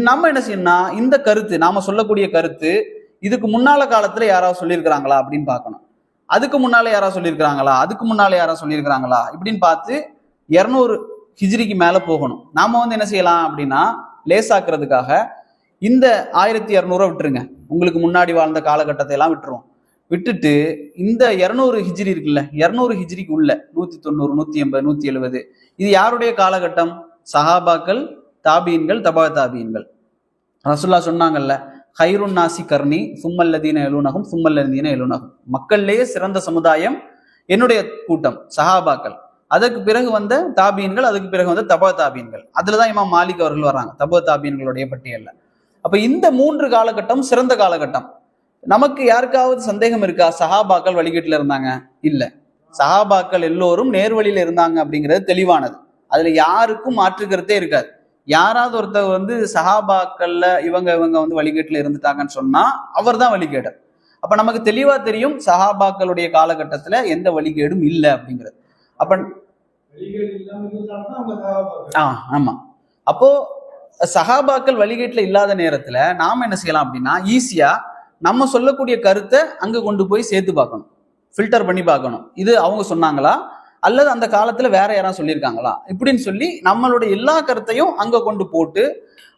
நம்ம என்ன செய்யணும்னா இந்த கருத்து, நாம சொல்லக்கூடிய கருத்து இதுக்கு முன்னால காலத்துல யாராவது சொல்லியிருக்கிறாங்களா அப்படின்னு பார்க்கணும். அதுக்கு முன்னால யாராவது சொல்லியிருக்கிறாங்களா, அதுக்கு முன்னால யாராவது சொல்லியிருக்கிறாங்களா இப்படின்னு பார்த்து 200 ஹிஜ்ரிக்கு மேல போகணும். நாம வந்து என்ன செய்யலாம் அப்படின்னா லேசாக்குறதுக்காக இந்த 1200 விட்டுருங்க, உங்களுக்கு முன்னாடி வாழ்ந்த காலகட்டத்தை எல்லாம் விட்டுட்டு இந்த 200 ஹிஜ்ரி இருக்குல்ல, 200 ஹிஜ்ரிக்கு உள்ள 190, 180, 170 இது யாருடைய காலகட்டம்? சஹாபாக்கள், தாபீன்கள், தபா தாபீன்கள். ரசூலுல்லாஹ் சொன்னாங்கல்ல, ஹைருன் நாசி கர்ணி சும்மல்லதீன எலுனகும் சும்மல்லதீன எலுனகும், மக்கள்லேயே சிறந்த சமுதாயம் என்னுடைய கூட்டம் சஹாபாக்கள், அதுக்கு பிறகு வந்த தாபீன்கள், அதுக்கு பிறகு வந்த தபா தாபீன்கள். அதுலதான் இமாம் மாலிக் அவர்கள் வர்றாங்க தபா தாபீன்களுடைய பட்டியல்ல. அப்ப இந்த 3 காலகட்டம் சிறந்த காலகட்டம். நமக்கு யாருக்காவது சந்தேகம் இருக்கா சஹாபாக்கள் வழிகேட்டுல இருந்தாங்க? இல்ல, சஹாபாக்கள் எல்லோரும் நேர்வழியில இருந்தாங்க அப்படிங்கிறது தெளிவானது. அதுல யாருக்கும் மாற்றுக்கிறதே இருக்காது. யாராவது ஒருத்தர் வந்து சஹாபாக்கள்ல இவங்க வந்து வழிகேட்டுல இருந்துட்டாங்கன்னு சொன்னா அவர் தான் வழிகேடர். அப்ப நமக்கு தெளிவா தெரியும் சஹாபாக்களுடைய காலகட்டத்துல எந்த வழிகேடும் இல்லை அப்படிங்கிறது. அப்ப ஆமா, அப்போ சஹாபாக்கள் வழிகேட்டுல இல்லாத நேரத்துல நாம என்ன செய்யலாம் அப்படின்னா ஈஸியா நம்ம சொல்லக்கூடிய கருத்தை அங்க கொண்டு போய் சேர்த்து பார்க்கணும், ஃபில்டர் பண்ணி பார்க்கணும். இது அவங்க சொன்னாங்களா அல்லது அந்த காலத்துல வேற யாராவது சொல்லியிருக்காங்களா இப்படின்னு சொல்லி நம்மளுடைய எல்லா கருத்தையும் அங்க கொண்டு போட்டு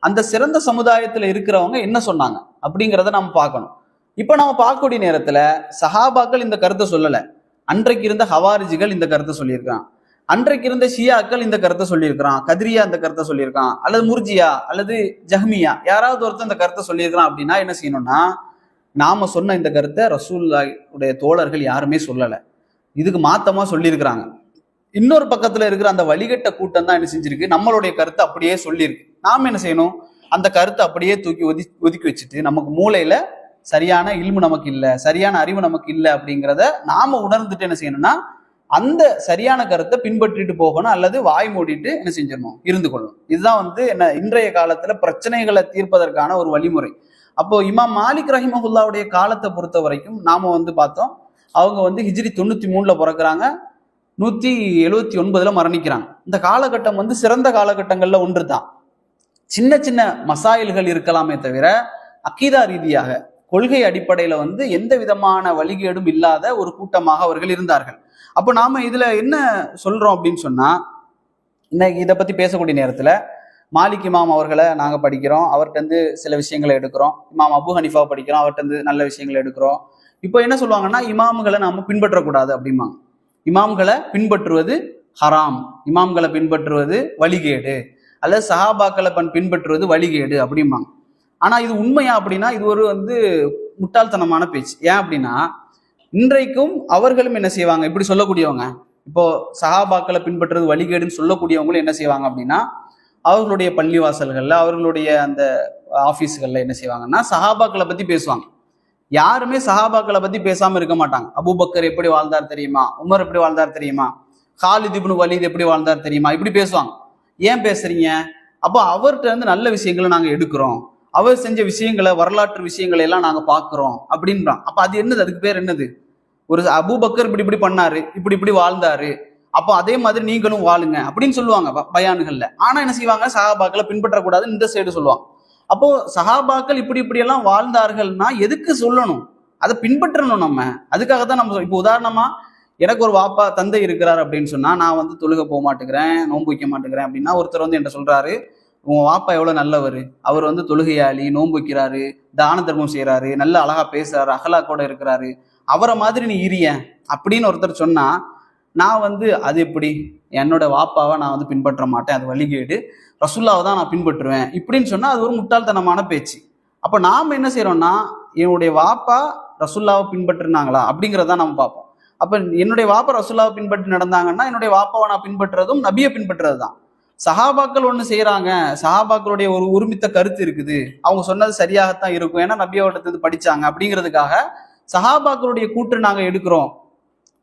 அந்த சிறந்த சமுதாயத்துல இருக்கிறவங்க என்ன சொன்னாங்க அப்படிங்கிறத நம்ம பார்க்கணும். இப்ப நம்ம பார்க்கக்கூடிய நேரத்துல சஹாபாக்கள் இந்த கருத்தை சொல்லல, அன்றைக்கு இருந்த ஹவாரிஜிகள் இந்த கருத்தை சொல்லியிருக்காங்க. அன்றைக்கு இருந்த ஷியாக்கள் இந்த கருத்தை சொல்லியிருக்கிறான், கதிரியா இந்த கருத்தை சொல்லியிருக்கான், அல்லது முர்ஜியா அல்லது ஜஹ்மியா யாராவது ஒருத்தர் இந்த கருத்தை சொல்லியிருக்கிறான் அப்படின்னா என்ன செய்யணும்னா, நாம சொன்ன இந்த கருத்தை ரசூலுல்லாஹ்வுடைய தோழர்கள் யாருமே சொல்லலை, இதுக்கு மாத்தமா சொல்லியிருக்கிறாங்க. இன்னொரு பக்கத்துல இருக்கிற அந்த வழிகட்ட கூட்டம் தான் என்ன செஞ்சிருக்கு, நம்மளுடைய கருத்தை அப்படியே சொல்லியிருக்கு. நாம என்ன செய்யணும், அந்த கருத்தை அப்படியே தூக்கி ஒதுக்கி வச்சுட்டு, நமக்கு மூளையில சரியான இல்மு நமக்கு இல்லை, சரியான அறிவு நமக்கு இல்லை அப்படிங்கிறத நாம உணர்ந்துட்டு என்ன செய்யணும்னா, அந்த சரியான கருத்தை பின்பற்றிட்டு போகணும், அல்லது வாய் மூடிட்டு என்ன செஞ்சிடணும், இருந்து கொள்ளணும். இதுதான் என்ன இன்றைய காலத்துல பிரச்சனைகளை தீர்ப்பதற்கான ஒரு வழிமுறை. அப்போ இமாம் மாலிக் ரஹிமஹுல்லாவுடைய காலத்தை பொறுத்த வரைக்கும் நாம பார்த்தோம், அவங்க ஹிஜ்ரி 93ல பிறக்கிறாங்க, 179ல மரணிக்கிறாங்க. இந்த காலகட்டம் சிறந்த காலகட்டங்கள்ல ஒன்று தான். சின்ன சின்ன மசாயில்கள் இருக்கலாமே தவிர அக்கீதா ரீதியாக கொள்கை அடிப்படையில எந்த விதமான வழிகேடும் இல்லாத ஒரு கூட்டமாக அவர்கள் இருந்தார்கள். அப்போ நாம இதுல என்ன சொல்றோம் அப்படின்னு சொன்னா, இன்னைக்கு இதை பத்தி பேசக்கூடிய நேரத்துல மாலிக் இமாம் அவர்களை நாங்க படிக்கிறோம், அவர்கிட்ட சில விஷயங்களை எடுக்கிறோம். இமாம் அபு ஹனிஃபா படிக்கிறோம், அவர்கிட்ட நல்ல விஷயங்களை எடுக்கிறோம். இப்போ என்ன சொல்லுவாங்கன்னா, இமாம்களை நாம பின்பற்றக்கூடாது அப்படிம்பாங்க. இமாம்களை பின்பற்றுவது ஹராம், இமாம்களை பின்பற்றுவது வழிகேடு, அல்லது சஹாபாக்களை பின்பற்றுவது வழிகேடு அப்படிம்பாங்க. ஆனா இது உண்மையா அப்படின்னா இது ஒரு முட்டாள்தனமான பேச்சு. ஏன் அப்படின்னா, இன்றைக்கும் அவர்களும் என்ன செய்வாங்க, இப்படி சொல்லக்கூடியவங்க, இப்போ சஹாபாக்களை பின்பற்றுறது வழிகேடுன்னு சொல்லக்கூடியவங்களும் என்ன செய்வாங்க அப்படின்னா, அவர்களுடைய பள்ளிவாசல்கள்ல அவர்களுடைய அந்த ஆபீஸ்கள்ல என்ன செய்வாங்கன்னா சஹாபாக்களை பத்தி பேசுவாங்க. யாருமே சஹாபாக்களை பத்தி பேசாம இருக்க மாட்டாங்க. அபூபக்கர் எப்படி வாழ்ந்தார் தெரியுமா, உமர் எப்படி வாழ்ந்தார் தெரியுமா, காலித் இப்னு வலீத் எப்படி வாழ்ந்தார் தெரியுமா, இப்படி பேசுவாங்க. ஏன் பேசுறீங்க? அப்போ அவர்கிட்ட நல்ல விஷயங்களை நாங்க எடுக்கிறோம், அவர் செஞ்ச விஷயங்களை, வரலாற்று விஷயங்களை எல்லாம் நாங்க பாக்குறோம் அப்படின்றான். அப்ப அது என்னது, அதுக்கு பேர் என்னது? ஒரு அபூபக்கர் இப்படி இப்படி பண்ணாரு, இப்படி இப்படி வாழ்ந்தாரு, அப்போ அதே மாதிரி நீங்களும் வாழுங்க அப்படின்னு சொல்லுவாங்க பயான்கள்ல. ஆனா என்ன செய்வாங்க, சஹாபாக்களை பின்பற்றக்கூடாதுன்னு இந்த சைடு சொல்லுவாங்க. அப்போ சஹாபாக்கள் இப்படி இப்படி எல்லாம் வாழ்ந்தார்கள்னா எதுக்கு சொல்லணும், அதை பின்பற்றணும் நம்ம. அதுக்காக தான் நம்ம இப்போ உதாரணமா, எனக்கு ஒரு வாப்பா தந்தை இருக்கிறார் அப்படின்னு சொன்னா, நான் தொழுகை போக மாட்டேங்கிறேன், நோன்பு வைக்க மாட்டேங்கிறேன் அப்படின்னா, ஒருத்தர் என்கிட்ட சொல்றாரு, உங்க வாப்பா எவ்வளவு நல்லவர், அவர் தொழுகையாளி, நோன்பு வைக்கிறாரு, தான தர்மம் செய்யறாரு, நல்ல அழகா பேசுறாரு, அகலாக்கோட இருக்கிறாரு, அவரை மாதிரி நீ இரிய அப்படின்னு ஒருத்தர் சொன்னா, நான் அது எப்படி, என்னோட வாப்பாவை நான் பின்பற்ற மாட்டேன், அது வழிகேடு, ரசூல்லாவை தான் நான் பின்பற்றுவேன் இப்படின்னு சொன்னா அது ஒரு முட்டாள்தனமான பேச்சு. அப்ப நாம என்ன செய்யறோம்னா, என்னுடைய வாப்பா ரசூல்லாவை பின்பற்றினாங்களா அப்படிங்கிறத நம்ம பார்ப்போம். அப்ப என்னுடைய வாப்பா ரசூல்லாவை பின்பற்றி நடந்தாங்கன்னா, என்னுடைய வாப்பாவை நான் பின்பற்றுறதும் நபியை பின்பற்றுறது தான். சஹாபாக்கள் ஒண்ணு செய்யறாங்க, சஹாபாக்களுடைய ஒரு ஒருமித்த கருத்து இருக்குது, அவங்க சொன்னது சரியாகத்தான் இருக்கும், ஏன்னா நபியோட படிச்சாங்க அப்படிங்கிறதுக்காக சஹாபாக்களுடைய கூற்று நாங்க எடுக்கிறோம்,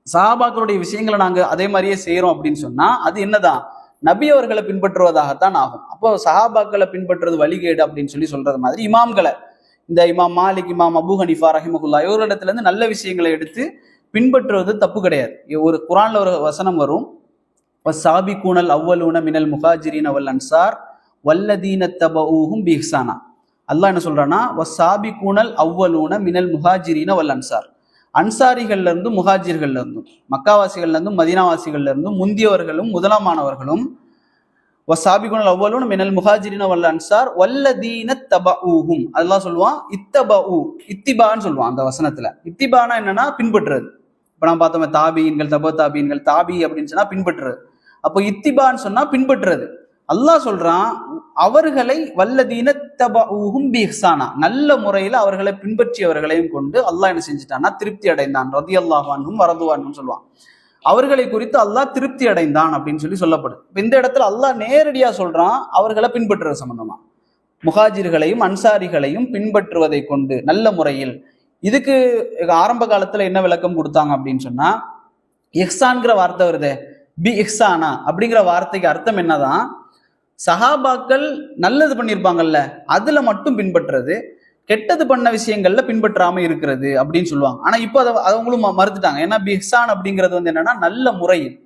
சஹாபாக்களுடைய விஷயங்களை நாங்க அதே மாதிரியே செய்யறோம் அப்படின்னு சொன்னா அது என்னதான், நபி அவர்களை பின்பற்றுவதாகத்தான் ஆகும். அப்போ சஹாபாக்களை பின்பற்றுறது வழிகேடு அப்படின்னு சொல்றது மாதிரி, இமாம்களை, இந்த இமாம் மாலிக், இமாம் அபு ஹனிஃபா ரஹிமஹுல்லா இவர்களிடத்துல இருந்து நல்ல விஷயங்களை எடுத்து பின்பற்றுவது தப்பு கிடையாது. ஒரு குர்ஆன்ல ஒரு வசனம் வரும், வஸ்ஸாபிகூனல் அவ்வலூன மினல் முஹாஜிரீன வல் அன்சார் வல்லதீன தபஊஹும் பிஹ்சானா. அல்லாஹ் என்ன சொல்றான்னா, வஸ்ஸாபிகூனல் அவ்வலூன மினல் முஹாஜிரீன வல் அன்சார், அன்சாரிகள்ல இருந்தும் முஹாஜிர்கள்ல இருந்தும், மக்காவாசிகள்ல இருந்தும் மதீனாவாசிகள்ல இருந்தும் முந்தியவர்களும் முதலாமானவர்களும், வஸ்ஸாபிகூனல் அவ்வலூன மினல் முஹாஜிரீன வல் அன்சார் வல்லதீன தபஊஹும், அல்லாஹ் சொல்லுவான் இத்தபஊ, இத்திபான்னு சொல்லுவான் அந்த வசனத்துல. இத்திபானா என்னன்னா பின்பற்றுறது. இப்ப நான் பார்த்தோம் தாபீன்கள், தாபீன்கள், தாபி அப்படின்னு சொன்னா பின்பற்றுறது. அப்போ இத்திபான்னு சொன்னா பின்பற்றுறது. அல்லாஹ் சொல்றான், அவர்களை வல்லதீன தபஊஹும் பிஹ்சானா, நல்ல முறையில அவர்களை பின்பற்றியவர்களையும் கொண்டு அல்லாஹ் என்ன செஞ்சுட்டான்னா திருப்தி அடைந்தான். ரலியல்லாஹு அன்ஹும் வரது அன்ஹும் சொல்லுவான். அவர்களை குறித்து அல்லாஹ் திருப்தி அடைந்தான் அப்படின்னு சொல்லப்படுது. இந்த இடத்துல அல்லாஹ் நேரடியா சொல்றான் அவர்களை பின்பற்றுறது சம்பந்தமா, முஹாஜிர்களையும் அன்சாரிகளையும் பின்பற்றுவதை கொண்டு நல்ல முறையில். இதுக்கு ஆரம்ப காலத்துல என்ன விளக்கம் கொடுத்தாங்க அப்படின்னு சொன்னா, இஹ்சான்கிற வார்த்தை வருதே, பி இஹ்சானா அப்படிங்கிற வார்த்தைக்கு அர்த்தம் என்னதான், சஹாபாக்கள் நல்லது பண்ணியிருப்பாங்கல்ல அதுல மட்டும் பின்பற்றுறது, கெட்டது பண்ண விஷயங்கள்ல பின்பற்றாம இருக்கிறது அப்படின்னு சொல்லுவாங்க. ஆனா இப்போ அவங்களும் மறுத்துட்டாங்க. ஏன்னா பிஹ்சான் அப்படிங்கிறது என்னன்னா நல்ல முறையில்,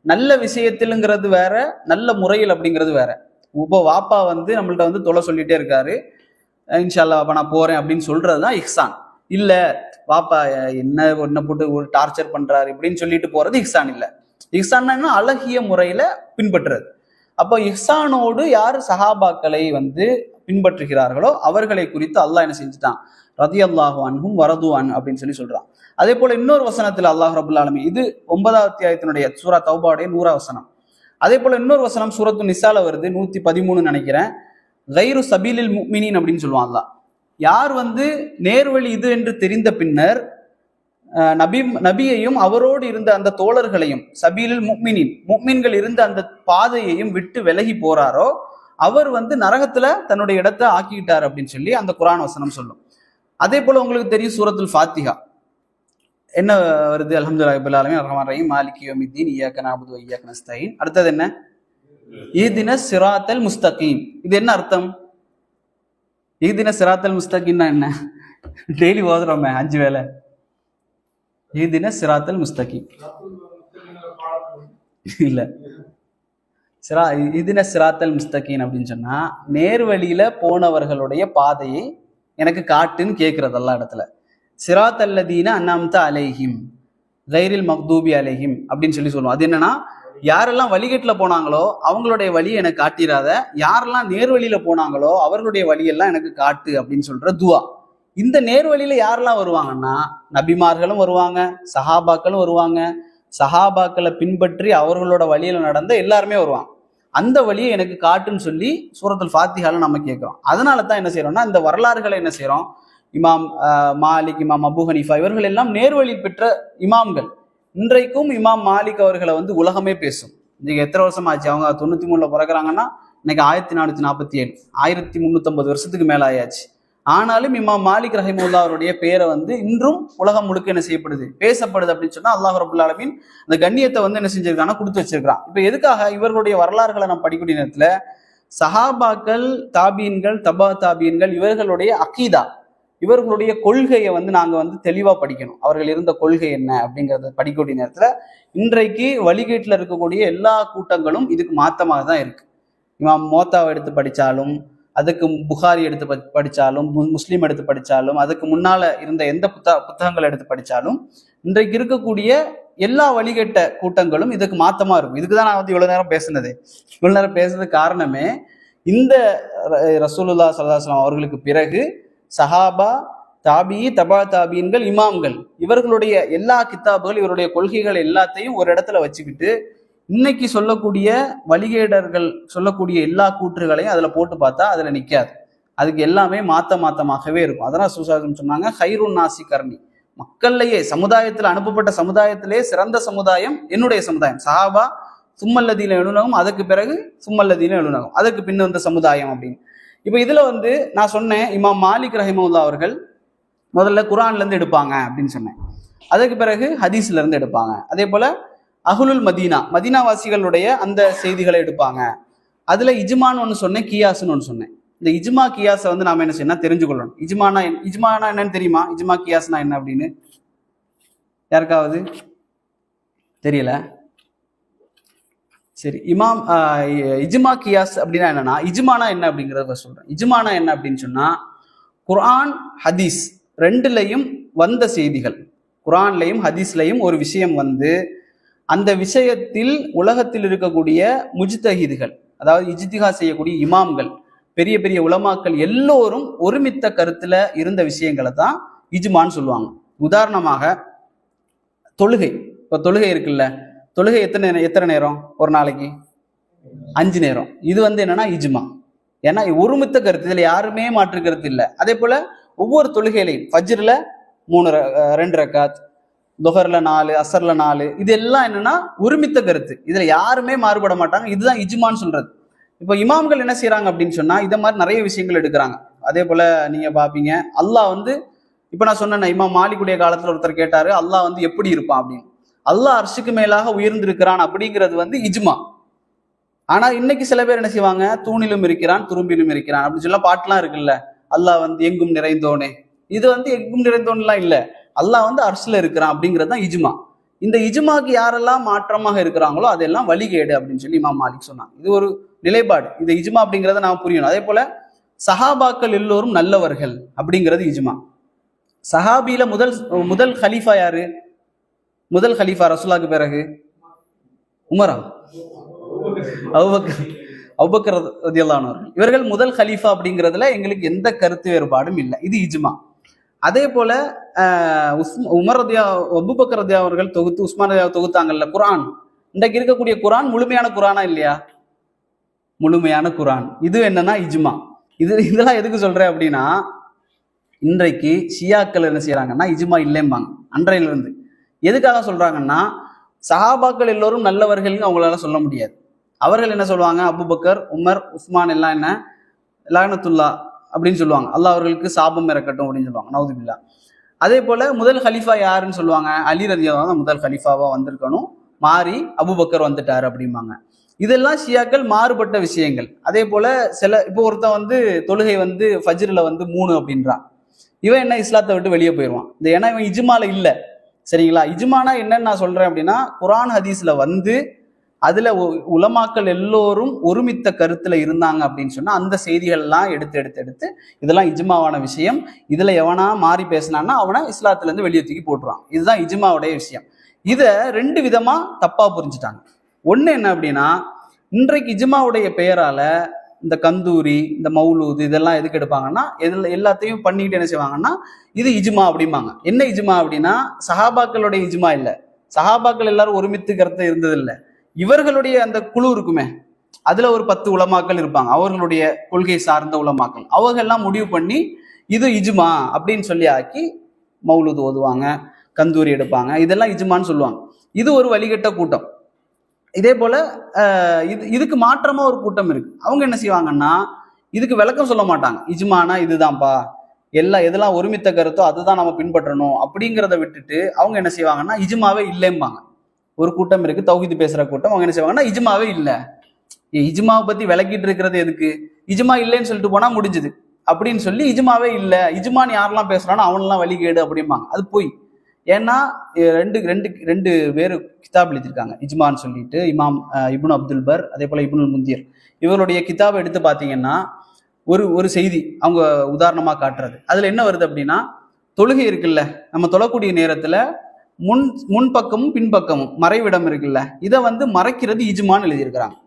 நல்ல விஷயத்திலுங்கிறது வேற, நல்ல முறையில் அப்படிங்கிறது வேற. இப்போ வாப்பா நம்மள்ட்ட தொலை சொல்லிட்டே இருக்காரு, இன்ஷா அல்லாஹ் வாப்பா நான் போறேன் அப்படின்னு சொல்றதுதான் இஹ்சான். இல்ல வாப்பா என்ன போட்டு ஒரு டார்ச்சர் பண்றாரு இப்படின்னு சொல்லிட்டு போறது இஹ்சான் இல்ல. இஹ்சான் அழகிய முறையில பின்பற்றுறது. அப்போ இஹ்சானோடு யார் சஹாபாக்களை பின்பற்றுகிறார்களோ அவர்களை குறித்து அல்லாஹ் என்ன செஞ்சுட்டான், ரலியல்லாஹு அன்ஹும் வரது அன்ஹு அப்படின்னு சொல்றான். அதே போல இன்னொரு வசனத்துல அல்லாஹ் ரப்பல் ஆலமீன், இது 9வது அத்தியாயத்தினுடைய சூரா தௌபாவுடைய 100வது வசனம், அதே போல இன்னொரு வசனம் சூரத்து நிசால வருது, 113 நினைக்கிறேன். கைரு சபீலில் முஃமினீன் அப்படின்னு சொல்லுவான் அல்லாஹ். யார் நேர்வழி இது என்று தெரிந்த பின்னர் நபியையும் அவரோடு இருந்த அந்த தோழர்களையும், சபீலில் முஃமின்கள் இருந்த அந்த பாதையையும் விட்டு விலகி போறாரோ அவர் நரகத்துல தன்னுடைய இடத்தை ஆக்கிட்டார் அப்படின்னு சொல்லி அந்த குர்ஆன் வசனம் சொல்லும். அதே போல உங்களுக்கு தெரியும் சூரத்துல் ஃபாத்திஹா என்ன வருது? அல்ஹம்துலில்லாஹி ரப்பில் ஆலமீன் அர்ரஹ்மானிர் ரஹீம் மாலிகி யௌமித்தீன் இய்யாக நஅபுது வ இய்யாக நஸ்தஈன். அடுத்தது என்ன? இஹ்தினஸ் ஸிராத்தல் முஸ்தகீம். இது என்ன அர்த்தம்? இஹ்தினஸ் ஸிராத்தல் முஸ்தகீம்னா என்ன? டெய்லி ஓதுறோமே 5 வேளை. இஹ்தினஸ் ஸிராத்தல் முஸ்தகீம் இல்ல, இஹ்தினஸ் ஸிராத்தல் முஸ்தகீம் அப்படின்னு சொன்னா நேர்வழியில போனவர்களுடைய பாதையை எனக்கு காட்டுன்னு கேட்கறது எல்லா இடத்துல. சிராத் அல்லதீன அன்அம்த அலைஹிம் கைரில் மக்தூபி அலைஹிம் அப்படின்னு சொல்லி சொல்லுவோம். அது என்னன்னா, யாரெல்லாம் வழிகேட்டில் போனாங்களோ அவங்களுடைய வழியை எனக்கு காட்டிராத, யாரெல்லாம் நேர்வழியில போனாங்களோ அவர்களுடைய வழியெல்லாம் எனக்கு காட்டு அப்படின்னு சொல்ற துவா. இந்த நேர்வழியில யாரெல்லாம் வருவாங்கன்னா நபிமார்களும் வருவாங்க, சஹாபாக்களும் வருவாங்க, சஹாபாக்களை பின்பற்றி அவர்களோட வழியில நடந்த எல்லாருமே வருவாங்க. அந்த வழியை எனக்கு காட்டுன்னு சொல்லி சூரத்துல் ஃபாத்திஹால நம்ம கேட்கிறோம். அதனால தான் என்ன செய்யறோம்னா இந்த வரலாறுகளை என்ன செய்யறோம், இமாம் மாலிக், இமாம் அபு ஹனீஃபா இவர்கள் எல்லாம் நேர்வழி பெற்ற இமாம்கள். இன்றைக்கும் இமாம் மாலிக் அவர்களை உலகமே பேசும். இன்னைக்கு எத்தனை வருஷம் ஆச்சு? அவங்க 93 பிறகுறாங்கன்னா இன்னைக்கு 1447, 1350 வருஷத்துக்கு மேல ஆயாச்சு. ஆனாலும் இமாம் மாலிக் ரஹிமஹுல்லா அவருடைய பேரை இன்றும் உலகம் முழுக்க என்ன செய்யப்படுது, பேசப்படுது. அப்படின்னு சொன்னா அல்லாஹ் ரப்புல் ஆலமீன் அந்த கண்ணியத்தை என்ன செஞ்சிருக்காங்கன்னா கொடுத்து வச்சிருக்கான். இப்ப எதுக்காக இவர்களுடைய வரலாறுகளை நம்ம படிக்கக்கூடிய நேரத்துல சஹாபாக்கள், தாபீன்கள், தபா தாபீன்கள் இவர்களுடைய அகீதா, இவர்களுடைய கொள்கையை நாங்க தெளிவா படிக்கணும். அவர்கள் இருந்த கொள்கை என்ன அப்படிங்கிறத படிக்கக்கூடிய நேரத்துல இன்றைக்கு வழிகேட்டில் இருக்கக்கூடிய எல்லா கூட்டங்களும் இதுக்கு மாத்தமாக தான் இருக்கு. இமாம் மோத்தாவை எடுத்து படிச்சாலும், அதுக்கு புகாரி எடுத்து படிச்சாலும், முஸ்லீம் எடுத்து படிச்சாலும், அதுக்கு முன்னால இருந்த எந்த புத்தகங்களை எடுத்து படிச்சாலும் இன்றைக்கு இருக்கக்கூடிய எல்லா வழிகட்ட கூட்டங்களும் இதுக்கு மாத்தமா இருக்கும். இதுக்குதான் நான் இவ்வளவு நேரம் பேசுனது. இவ்வளவு நேரம் பேசுனதுக்கு காரணமே இந்த ரசூலுல்லாஹி ஸல்லல்லாஹு அலைஹி வஸல்லம் அவர்களுக்கு பிறகு சஹாபா, தாபி, தபா தாபீன்கள், இமாம்கள் இவர்களுடைய எல்லா கித்தாபுகள், இவருடைய கொள்கைகள் எல்லாத்தையும் ஒரு இடத்துல வச்சுக்கிட்டு இன்னைக்கு சொல்லக்கூடிய வழிகேடர்கள் சொல்லக்கூடிய எல்லா கூற்றுகளையும் அதுல போட்டு பார்த்தா அதுல நிக்காது. அதுக்கு எல்லாமே மாத்தமாகவே இருக்கும். அதனால் சுசாசம் சொன்னாங்க, ஹைருன் நாசி கர்ணி, மக்கள்லயே சமுதாயத்துல அனுப்பப்பட்ட சமுதாயத்திலேயே சிறந்த சமுதாயம் என்னுடைய சமுதாயம். சஹாபா சும்மல்லதீன எழுநகம், அதுக்கு பிறகு சும்மல்லதீன எழுநகம், அதுக்கு பின்ன வந்த சமுதாயம் அப்படின்னு. இப்ப இதுல நான் சொன்னேன் இமாம் மாலிக் ரஹிமஹுல்லா அவர்கள் முதல்ல குர்ஆன்ல இருந்து எடுப்பாங்க அப்படின்னு சொன்னேன். அதுக்கு பிறகு ஹதீஸ்ல இருந்து எடுப்பாங்க. அதே போல அஹ்லுல் மதீனா, மதீனாவாசிகளுடைய அந்த செய்திகளை எடுப்பாங்க. அதுல இஜ்மான்னு ஒன்று சொன்னேன், கியாஸ்ன்னு ஒன்று சொன்னேன். இந்த இஜ்மா கியாஸை நாம என்ன செய்யணும், தெரிஞ்சுக்கொள்ளணும். இஜ்மானா என்னன்னு தெரியுமா? இஜ்மா கியாஸ்னா என்ன அப்படின்னு யாருக்காவது தெரியல? சரி, இஜ்மா கியாஸ் அப்படின்னா என்னன்னா, இஜ்மானா என்ன அப்படிங்கிறத சொல்றேன். இஜ்மானா என்ன அப்படின்னு சொன்னா, குர்ஆன் ஹதீஸ் ரெண்டுலையும் வந்த செய்திகள், குர்ஆன்லையும் ஹதீஸ்லையும் ஒரு விஷயம் அந்த விஷயத்தில் உலகத்தில் இருக்கக்கூடிய முஜ்தஹிதுகள், அதாவது இஜ்திஹா செய்யக்கூடிய இமாம்கள், பெரிய பெரிய உலமாக்கள் எல்லோரும் ஒருமித்த கருத்துல இருந்த விஷயங்களை தான் இஜ்மான்னு சொல்லுவாங்க. உதாரணமாக தொழுகை. இப்போ தொழுகை இருக்குல்ல, தொழுகை எத்தனை நேரம் ஒரு நாளைக்கு? 5 நேரம். இது என்னன்னா இஜ்மா. ஏன்னா ஒருமித்த கருத்து, இதுல யாருமே மாற்று கருத்து இல்லை. அதே போல ஒவ்வொரு தொழுகையிலையும் ஃபஜ்ர்ல 2 ரக்காத், துஹர்ல 4, அசர்ல 4, இதெல்லாம் என்னன்னா ஒருமித்த கருத்து, இதுல யாருமே மாறுபட மாட்டாங்க. இதுதான் இஜ்மான்னு சொல்றது. இப்போ இமாம்கள் என்ன செய்யறாங்க அப்படின்னு சொன்னா இதை மாதிரி நிறைய விஷயங்கள் எடுக்கிறாங்க. அதே போல நீங்க பாப்பீங்க, அல்லாஹ் இப்ப நான் சொன்னேன், இமாம் மாலிக்குடைய காலத்துல ஒருத்தர் கேட்டாரு, அல்லாஹ் எப்படி இருப்பான் அப்படின்னு. அல்லாஹ் அர்ஷுக்கு மேலாக உயர்ந்திருக்கிறான் அப்படிங்கிறது இஜ்மா. ஆனா இன்னைக்கு சில பேர் என்ன செய்வாங்க, தூணிலும் இருக்கிறான் துரும்பிலும் இருக்கிறான் அப்படின்னு சொல்ல பாட்டுலாம் இருக்குல்ல, அல்லாஹ் எங்கும் நிறைந்தோனே, இது எங்கும் நிறைந்தோன்னுலாம் இல்லை, அல்லாஹ் அர்ஷ்ல இருக்கிறான் அப்படிங்கிறது தான் இஜ்மா. இந்த இஜ்மாக்கு யாரெல்லாம் மாற்றமாக இருக்கிறாங்களோ அதெல்லாம் வழிகேடு அப்படின்னு சொல்லி இமாம் மாலிக் சொன்னாங்க. இது ஒரு நிலைப்பாடு. இந்த இஜ்மா அப்படிங்கிறத நான் புரியணும். அதே போல சஹாபாக்கள் எல்லோரும் நல்லவர்கள் அப்படிங்கிறது இஜ்மா. சஹாபியில முதல் ஹலீஃபா யாரு? முதல் ஹலீஃபா ரசூலுல்லாஹ்க்கு பிறகு உமரா? அபூபக்கர் ரலியல்லாஹு அன்ஹு. இவர்கள் முதல் ஹலீஃபா அப்படிங்கிறதுல எங்களுக்கு எந்த கருத்து வேறுபாடும் இல்லை. இது இஜ்மா. அதே போல அபூபக்கர் ரலியல்லாஹு அவர்கள் தொகுத்து, உஸ்மான் ரலியல்லாஹு தொகுத்தாங்கல்ல குர்ஆன், இன்றைக்கு இருக்கக்கூடிய குரான் முழுமையான குரானா இல்லையா? முழுமையான குரான். இது என்னன்னா இஜ்மா. இதெல்லாம் எதுக்கு சொல்றேன் அப்படின்னா, இன்றைக்கு ஷியாக்கள் என்ன செய்யறாங்கன்னா இஜ்மா இல்லைம்பாங்க அன்றையில இருந்து. எதுக்காக சொல்றாங்கன்னா, சஹாபாக்கள் எல்லோரும் நல்லவர்கள்னு அவங்களால சொல்ல முடியாது. அவர்கள் என்ன சொல்லுவாங்க, அபூபக்கர், உமர், உஸ்மான் எல்லாம் என்ன லஅனத்துல்லா அப்படின்னு சொல்லுவாங்க, அல்லாஹ் அவர்களுக்கு சாபம் இறக்கட்டும் அப்படின்னு சொல்லுவாங்க, நவுதுபில்லா. அதே போல முதல் ஹலீஃபா யாருன்னு சொல்லுவாங்க, அலி ரலியல்லாஹு அன்ஹு முதல் ஹலீஃபாவா வந்திருக்கணும், மாறி அபூபக்கர் வந்துட்டாரு அப்படிம்பாங்க. இதெல்லாம் ஷியாக்கள் மாறுபட்ட விஷயங்கள். அதே போல இப்போ ஒருத்தன் வந்து தொழுகை வந்து ஃபஜ்ர்ல வந்து 3 அப்படின்றான், இவன் என்ன இஸ்லாத்தை விட்டு வெளியே போயிடுவான். ஏன்னா இவன் இஜ்மால இல்ல. சரிங்களா? இஜ்மானா என்னன்னு நான் சொல்றேன் அப்படின்னா, குரான் ஹதீஸ்ல வந்து அதுல உலமாக்கள் எல்லோரும் ஒருமித்த கருத்துல இருந்தாங்க அப்படின்னு சொன்னா அந்த செய்திகள் எல்லாம் எடுத்து எடுத்து எடுத்து இதெல்லாம் இஜ்மாவான விஷயம், இதுல எவனா மாறி பேசினான்னா அவனை இஸ்லாத்துல இருந்து வெளியே தூக்கி போட்டுருவான். இதுதான் இஜ்மாவுடைய விஷயம். இத 2 விதமா தப்பா புரிஞ்சுட்டாங்க. ஒண்ணு என்ன அப்படின்னா, இன்றைக்கு இஜ்மாவுடைய பெயரால இந்த கந்தூரி, இந்த மௌலூது இதெல்லாம் எதுக்கு எடுப்பாங்கன்னா, எல்லாத்தையும் பண்ணிட்டு என்ன செய்வாங்கன்னா, இது இஜ்மா அப்படிம்பாங்க. என்ன இஜ்மா அப்படின்னா, சஹாபாக்களுடைய இஜ்மா இல்ல. சஹாபாக்கள் எல்லாரும் ஒருமித்து கருத்து இருந்தது இல்லை. இவர்களுடைய அந்த குழு இருக்குமே, அதுல ஒரு 10 உலமாக்கள் இருப்பாங்க, அவர்களுடைய கொள்கை சார்ந்த உலமாக்கள். அவங்க எல்லாம் முடிவு பண்ணி இது இஜ்மா அப்படின்னு சொல்லி ஆக்கி மௌலூது ஓதுவாங்க, கந்தூரி எடுப்பாங்க, இதெல்லாம் இஜ்மான்னு சொல்லுவாங்க. இது ஒரு வழிகட்ட கூட்டம். இதே போல இதுக்கு மாற்றமா ஒரு கூட்டம் இருக்கு. அவங்க என்ன செய்வாங்கன்னா, இதுக்கு விளக்கம் சொல்ல மாட்டாங்க. இஜ்மானா இதுதான்ப்பா, எதெல்லாம் ஒருமித்த கருத்தோ அதுதான் நம்ம பின்பற்றணும் அப்படிங்கிறத விட்டுட்டு அவங்க என்ன செய்வாங்கன்னா இஜ்மாவே இல்லைம்பாங்க. ஒரு கூட்டம் இருக்கு, தௌஹீத் பேசுற கூட்டம். அவங்க என்ன செய்வாங்கன்னா இஜ்மாவே இல்லை, இஜ்மாவை பத்தி விளக்கிட்டு இருக்கிறது எதுக்கு, இஜ்மா இல்லைன்னு சொல்லிட்டு போனா முடிஞ்சுது அப்படின்னு சொல்லி இஜ்மாவே இல்லை, இஜ்மான்னு யாரெல்லாம் பேசுறானோ அவனெல்லாம் வழிகேடு அப்படிம்பாங்க. அது போய். ஏன்னா ரெண்டு பேர் கிதாப் எழுதியிருக்காங்க இஜ்மான்னு சொல்லிட்டு, இமாம் இப்னு அப்துல் பர், அதே போல இப்னுல் முந்திர். இவருடைய கிதாபை எடுத்து பார்த்தீங்கன்னா ஒரு செய்தி அவங்க உதாரணமா காட்டுறது. அதுல என்ன வருது அப்படின்னா, தொழுகை இருக்குல்ல, நம்ம தொழக்கூடிய நேரத்துல முன்பக்கமும் பின்பக்கமும் மறைவிடம் இருக்குல்ல, இதை வந்து மறைக்கிறது இஜ்மான்னு எழுதியிருக்கிறாங்க.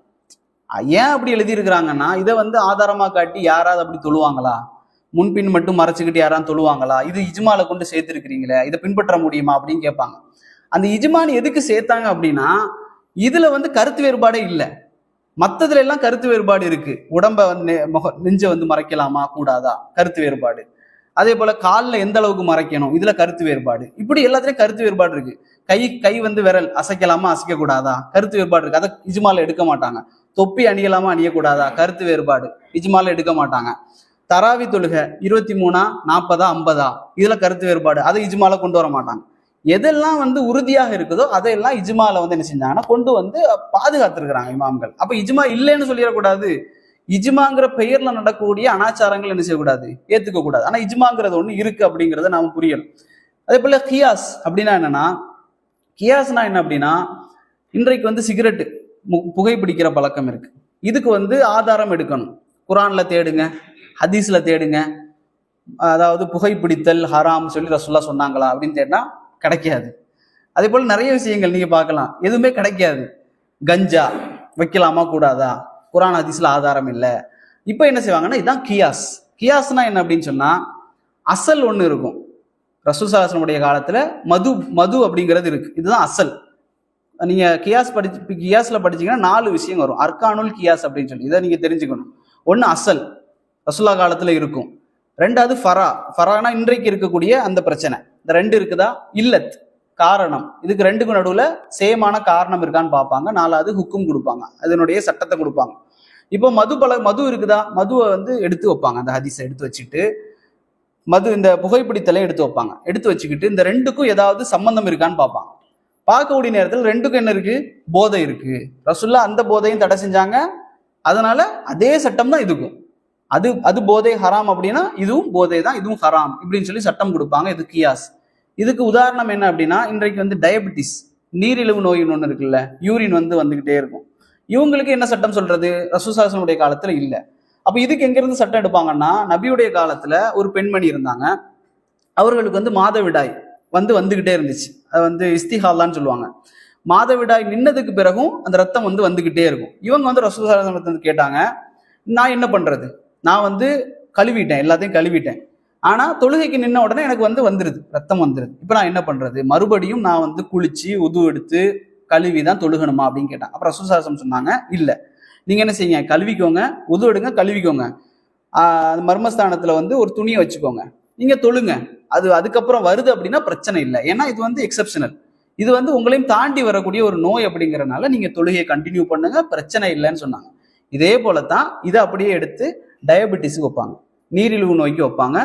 ஏன் அப்படி எழுதியிருக்கிறாங்கன்னா, இதை வந்து ஆதாரமா காட்டி யாராவது அப்படி தொழுவாங்களா, முன்பின் மட்டும் மறைச்சுக்கிட்டு யாராவது தொழுவாங்களா, இது இஜ்மால கொண்டு சேர்த்திருக்கிறீங்களே, இதை பின்பற்ற முடியுமா அப்படின்னு கேட்பாங்க. அந்த இஜ்மான் எதுக்கு சேர்த்தாங்க அப்படின்னா, இதுல வந்து கருத்து வேறுபாடே இல்லை. மற்றதுல எல்லாம் கருத்து வேறுபாடு இருக்கு. உடம்ப வந்து நெஞ்சை வந்து மறைக்கலாமா கூடாதா, கருத்து வேறுபாடு. அதே போல காலில் எந்த அளவுக்கு மறைக்கணும், இதுல கருத்து வேறுபாடு. இப்படி எல்லாத்துலயும் கருத்து வேறுபாடு இருக்கு. கை வந்து விரல் அசைக்கலாமா அசைக்க கூடாதா, கருத்து வேறுபாடு இருக்கு. அதை இஜ்மால எடுக்க மாட்டாங்க. தொப்பி அணியலாமா அணியக்கூடாதா, கருத்து வேறுபாடு, இஜ்மால எடுக்க மாட்டாங்க. தராவி தொழுகை 23 40 50 இதுல கருத்து வேறுபாடு, அதை இஜ்மால கொண்டு வர மாட்டாங்க. எதெல்லாம் வந்து உறுதியாக இருக்குதோ அதையெல்லாம் இஜ்மால வந்து என்ன செஞ்சாங்கன்னா கொண்டு வந்து பாதுகாத்திருக்கிறாங்க இமாம்கள். அப்ப இஜ்மா இல்லைன்னு சொல்லிடக்கூடாது. இஜ்மாங்கிற பெயர்ல நடக்கக்கூடிய அனாச்சாரங்கள் என்ன செய்யக்கூடாது, ஏத்துக்க கூடாது. ஆனா இஜ்மாங்கிறது ஒண்ணு இருக்கு அப்படிங்கிறத நாம புரியணும். அதே போல கியாஸ் அப்படின்னா என்னன்னா, கியாஸ்னா என்ன அப்படின்னா, இன்றைக்கு வந்து சிகரெட்டு புகைப்பிடிக்கிற பழக்கம் இருக்கு. இதுக்கு வந்து ஆதாரம் எடுக்கணும். குரான்ல தேடுங்க, ஹதீஸ்ல தேடுங்க. அதாவது புகைப்பிடித்தல் ஹராம் சொல்லி ரசூலுல்லாஹ் சொன்னாங்களா அப்படின்னு தேடினா கிடைக்காது. அதே போல நிறைய விஷயங்கள் நீங்க பார்க்கலாம், எதுவுமே கிடைக்காது. கஞ்சா வைக்கலாமா கூடாதா, குரான் ஹதீஸ்ல ஆதாரம் இல்லை. இப்போ என்ன செய்வாங்கன்னா, இதுதான் கியாஸ். கியாஸ்னா என்ன அப்படின்னு சொன்னா, அசல் ஒன்று இருக்கும். ரசூல் ஸல்லல்லாஹு அலைஹி வஸல்லம் காலத்துல மது அப்படிங்கிறது இருக்கு, இதுதான் அசல். நீங்க கியாஸ்ல படிச்சீங்கன்னா 4 விஷயம் வரும். அர்கானுல் கியாஸ் அப்படின்னு சொல்லி, இதை நீங்க தெரிஞ்சுக்கணும். ஒன்னு அசல் ரசூலுல்லாஹ் காலத்துல இருக்கும். 2வது ஃபரானா இன்றைக்கு இருக்கக்கூடிய அந்த பிரச்சனை. இந்த 2 இருக்குதா, இல்லத் காரணம், இதுக்கு 2க்கும் நடுவுல சேமான காரணம் இருக்கான்னு பார்ப்பாங்க. 4வது ஹுக்கும் கொடுப்பாங்க, அதனுடைய சட்டத்தை கொடுப்பாங்க. இப்போ மது இருக்குதா, மதுவை வந்து எடுத்து வைப்பாங்க, அந்த ஹதீஸை எடுத்து வச்சுட்டு இந்த புகைப்பிடித்தலை எடுத்து வைப்பாங்க. எடுத்து வச்சுக்கிட்டு இந்த 2க்கும் ஏதாவது சம்பந்தம் இருக்கான்னு பார்ப்பாங்க. பார்க்கக்கூடிய நேரத்தில் 2க்கும் என்ன இருக்கு, போதை இருக்கு. ரசூலுல்லாஹ் அந்த போதையும் தடை செஞ்சாங்க, அதனால அதே சட்டம் தான் இதுக்கும். அது போதை ஹராம் அப்படின்னா இதுவும் போதை தான், இதுவும் ஹராம் இப்படின்னு சொல்லி சட்டம் கொடுப்பாங்க. இது கியாஸ். இதுக்கு உதாரணம் என்ன அப்படின்னா, இன்றைக்கு வந்து டயபெட்டிஸ், நீரிழிவு நோயின்னு ஒன்று இருக்குல்ல, யூரின் வந்துகிட்டே இருக்கும். இவங்களுக்கு என்ன சட்டம் சொல்றது, ரசூலுல்லாஹி ஸல்லல்லாஹு அலைஹி வஸல்லம் காலத்துல இல்ல. அப்ப இதுக்கு எங்க இருந்து சட்டம் எடுப்பாங்கன்னா, நபியுடைய காலத்துல ஒரு பெண்மணி இருந்தாங்க, அவர்களுக்கு வந்து மாதவிடாய் வந்துகிட்டே இருந்துச்சு. அது வந்து இஸ்திஹாலான்னு சொல்லுவாங்க. மாதவிடாய் நின்னதுக்கு பிறகும் அந்த ரத்தம் வந்துகிட்டே இருக்கும். இவங்க வந்து ரசூலுல்லாஹி ஸல்லல்லாஹு அலைஹி வஸல்லம் கேட்டாங்க, நான் என்ன பண்றது, நான் வந்து கழுவிட்டேன், எல்லாத்தையும் கழுவிட்டேன், ஆனா தொழுகைக்கு நின்ன உடனே எனக்கு வந்துருது, ரத்தம் வந்துருது. இப்ப நான் என்ன பண்றது, மறுபடியும் நான் குளிச்சு உது எடுத்து கழுவி தான் தொழுகணுமா அப்படின்னு கேட்டான். அப்புறம் ரசூல் ஸல்லல்லாஹு அலைஹி வஸல்லம் சொன்னாங்க, இல்ல, நீங்க என்ன செய்யுங்க, கழுவிக்கோங்க, உது எடுங்க, கழுவிக்கோங்க, மர்மஸ்தானத்துல வந்து ஒரு துணியை வச்சுக்கோங்க, நீங்க தொழுங்க. அதுக்கப்புறம் வருது அப்படின்னா பிரச்சனை இல்லை, ஏன்னா இது வந்து எக்ஸப்ஷனல், இது வந்து உங்களையும் தாண்டி வரக்கூடிய ஒரு நோய் அப்படிங்கறதுனால நீங்க தொழுகையை கண்டினியூ பண்ணுங்க, பிரச்சனை இல்லைன்னு சொன்னாங்க. இதே போலத்தான் இதை அப்படியே எடுத்து டயபெட்டிஸுக்கு வைப்பாங்க, நீரிழிவு நோய்க்கு வைப்பாங்க.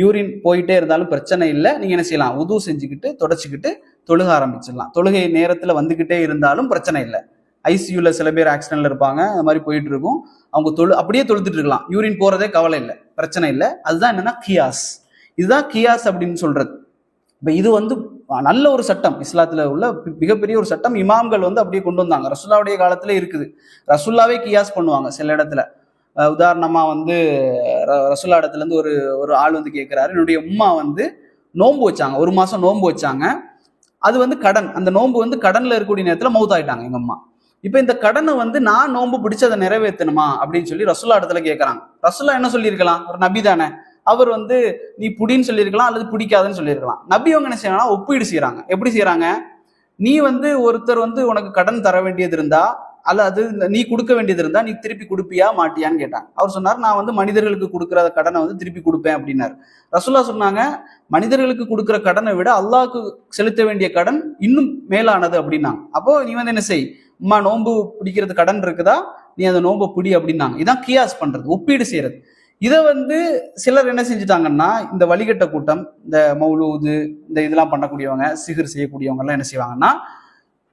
யூரின் போயிட்டே இருந்தாலும் பிரச்சனை இல்லை, நீங்க என்ன செய்யலாம், உது செஞ்சுக்கிட்டு தொடச்சிக்கிட்டு தொழுக ஆரம்பிச்சிடலாம். தொழுகை நேரத்துல வந்துகிட்டே இருந்தாலும் பிரச்சனை இல்லை. ஐசியூல சில பேர் ஆக்சிடென்ட்ல இருப்பாங்க, அந்த மாதிரி போயிட்டு இருக்கும், அவங்க அப்படியே தொழுதுட்டு இருக்கலாம், யூரின் போறதே கவலை இல்லை, பிரச்சனை இல்லை. அதுதான் என்னன்னா கியாஸ். இதுதான் கியாஸ் அப்படின்னு சொல்றது. இப்ப இது வந்து நல்ல ஒரு சட்டம், இஸ்லாத்துல உள்ள மிகப்பெரிய ஒரு சட்டம். இமாம்கள் வந்து அப்படியே கொண்டு வந்தாங்க, ரசூல்லாவுடைய காலத்துல இருக்குது. ரசூல்லாவே கியாஸ் பண்ணுவாங்க சில இடத்துல. உதாரணமா வந்து ரசூல்லா இடத்துல இருந்து ஒரு ஆள் வந்து கேட்கிறாரு, என்னுடைய உம்மா வந்து நோன்பு வச்சாங்க, 1 மாசம் நோன்பு வச்சாங்க, அது வந்து கடன், அந்த நோன்பு வந்து கடன்ல இருக்கக்கூடிய நேரத்துல மௌத்தாயிட்டாங்க எங்க அம்மா. இப்ப இந்த கடனை வந்து நான் நோன்பு பிடிச்சு அதை நிறைவேற்றணுமா அப்படின்னு சொல்லி ரசூல்லா இடத்துல கேட்கறாங்க. ரசூல்லா என்ன சொல்லியிருக்கலாம், ஒரு நபி தானே, அவர் வந்து நீ புடின்னு சொல்லியிருக்கலாம் அல்லது பிடிக்காதுன்னு சொல்லியிருக்கலாம். நபி அவங்க என்ன செய்யறாங்கன்னா ஒப்பீடு செய்யறாங்க. எப்படி செய்யறாங்க, நீ வந்து ஒருத்தர் வந்து உனக்கு கடன் தர வேண்டியது இருந்தா அல்லது நீ கொடுக்க வேண்டியது இருந்தா நீ திருப்பி கொடுப்பியா மாட்டியான்னு கேட்டாங்க. அவர் சொன்னார், நான் வந்து மனிதர்களுக்கு கொடுக்குற கடனை வந்து திருப்பி கொடுப்பேன் அப்படின்னாரு. ரசூல்லா சொன்னாங்க, மனிதர்களுக்கு கொடுக்குற கடனை விட அல்லாஹ்க்கு செலுத்த வேண்டிய கடன் இன்னும் மேலானது அப்படின்னாங்க. அப்போ நீ வந்து என்ன செய், அம்மா நோன்பு பிடிக்கிறது கடன் இருக்குதா, நீ அந்த நோன்பை பிடி அப்படின்னாங்க. இதான் கியாஸ் பண்றது, ஒப்பீடு செய்யறது. இதை வந்து சிலர் என்ன செஞ்சுட்டாங்கன்னா, இந்த வழிகட்ட கூட்டம், இந்த மௌலூது, இந்த இதெல்லாம் பண்ணக்கூடியவங்க, சிகர் செய்யக்கூடியவங்க எல்லாம் என்ன செய்வாங்கன்னா,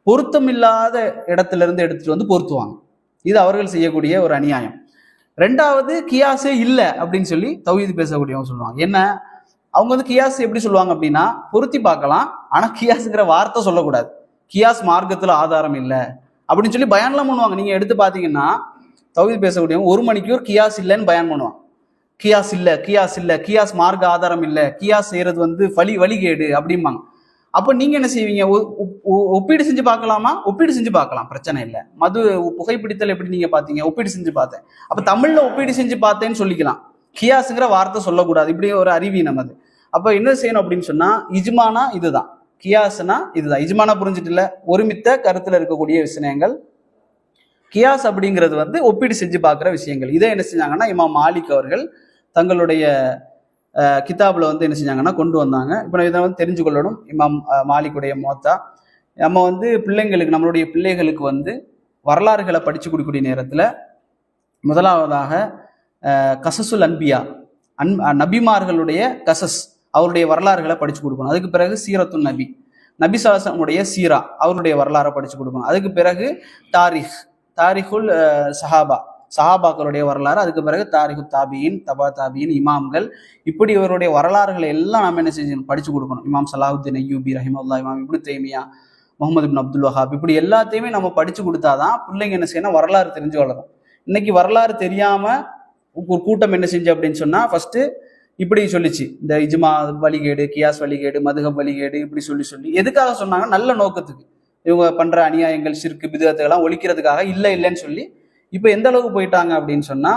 பொருத்தம் இல்லாத இடத்துல இருந்து எடுத்துட்டு வந்து பொருத்துவாங்க. இது அவர்கள் செய்யக்கூடிய ஒரு அநியாயம். 2வது, கியாஸே இல்லை அப்படின்னு சொல்லி தௌஹீத் பேசக்கூடியவங்க சொல்லுவாங்க. என்ன, அவங்க வந்து கியாஸ் எப்படி சொல்லுவாங்க அப்படின்னா, பொருத்தி பார்க்கலாம், ஆனா கியாஸ்ங்கிற வார்த்தை சொல்லக்கூடாது, கியாஸ் மார்க்கத்துல ஆதாரம் இல்லை அப்படின்னு சொல்லி பயான்லாம் பண்ணுவாங்க. நீங்க எடுத்து பாத்தீங்கன்னா தௌஹீத் பேசக்கூடியவங்க 1 மணிக்கூர் கியாஸ் இல்லைன்னு பயான் பண்ணுவாங்க. கியாஸ் இல்லை, கியாஸ் இல்லை, கியாஸ் மார்க்க ஆதாரம் இல்லை, கியாஸ் செய்யறது வந்து வழிகேடு அப்படிம்பாங்க. அப்போ நீங்க என்ன செய்வீங்க, ஒப்பீடு செஞ்சு பார்க்கலாமா, ஒப்பீடு செஞ்சு பார்க்கலாம், பிரச்சனை இல்லை. புகைப்பிடித்தல் எப்படி நீங்க பாத்தீங்க, ஒப்பீடு செஞ்சு பார்த்தேன். அப்ப தமிழ்ல ஒப்பீடு செஞ்சு பார்த்தேன்னு சொல்லிக்கலாம், கியாஸுங்கிற வார்த்தை சொல்லக்கூடாது, இப்படி ஒரு அறிவீனம் அது. அப்ப என்ன செய்யணும் அப்படின்னு சொன்னா, இஜ்மானா இதுதான், கியாஸ்னா இதுதான். இஜ்மானா புரிஞ்சுட்டு இல்ல, ஒருமித்த கருத்துல இருக்கக்கூடிய விஷயங்கள். கியாஸ் அப்படிங்கிறது வந்து ஒப்பீடு செஞ்சு பார்க்குற விஷயங்கள். இதை என்ன செஞ்சாங்கன்னா இமாம் மாலிக் அவர்கள் தங்களுடைய கிதாபில் வந்து என்ன செஞ்சாங்கன்னா கொண்டு வந்தாங்க. இப்போ இதை வந்து தெரிஞ்சு கொள்ளணும், இமாம் மாலிக்குடைய மோத்தா. நம்ம வந்து பிள்ளைங்களுக்கு, நம்மளுடைய பிள்ளைகளுக்கு வந்து வரலாறுகளை படித்து கொடுக்கக்கூடிய நேரத்தில் முதலாவதாக கசசுல் அன்பியா, நபிமார்களுடைய கசஸ், அவருடைய வரலாறுகளை படித்து கொடுக்கணும். அதுக்கு பிறகு சீரத்துன் நபி, நபி ஸல்லல்லாஹு சீரா, அவருடைய வரலாறை படித்து கொடுக்கணும். அதுக்கு பிறகு தாரிகுல் சஹாபாக்களுடைய வரலாறு, அதுக்கு பிறகு தாரிகு தாபியின், தபா தாபியின், இமாம்கள், இப்படி இவருடைய வரலாறுகளை எல்லாம் நம்ம என்ன செஞ்சு படிச்சு கொடுக்கணும். இமாம் சலாஹுத்தீன் அய்யூபி ரஹிமஹுல்லாஹ், இமாம் இப்னு தைமியா, முகமது இப்னு அப்துல் வஹாப், இப்படி எல்லாத்தையுமே நம்ம படிச்சு கொடுத்தாதான் பிள்ளைங்க என்ன செய்யணும், வரலாறு தெரிஞ்சு வளரும். இன்னைக்கு வரலாறு தெரியாம ஒரு கூட்டம் என்ன செஞ்சு அப்படின்னு சொன்னா, ஃபர்ஸ்ட் இப்படி சொல்லிச்சு, இந்த இஜ்மா வழிகேடு, கியாஸ் வழிகேடு, மதுஹப் வழிகேடு, இப்படி சொல்லி எதுக்காக சொன்னாங்க, நல்ல நோக்கத்துக்கு, இவங்க பண்ற அநியாயங்கள், ஷிர்க், பித்அத்துலாம் ஒழிக்கிறதுக்காக இல்லைன்னு சொல்லி. இப்போ எந்த அளவுக்கு போயிட்டாங்க அப்படின்னு சொன்னா,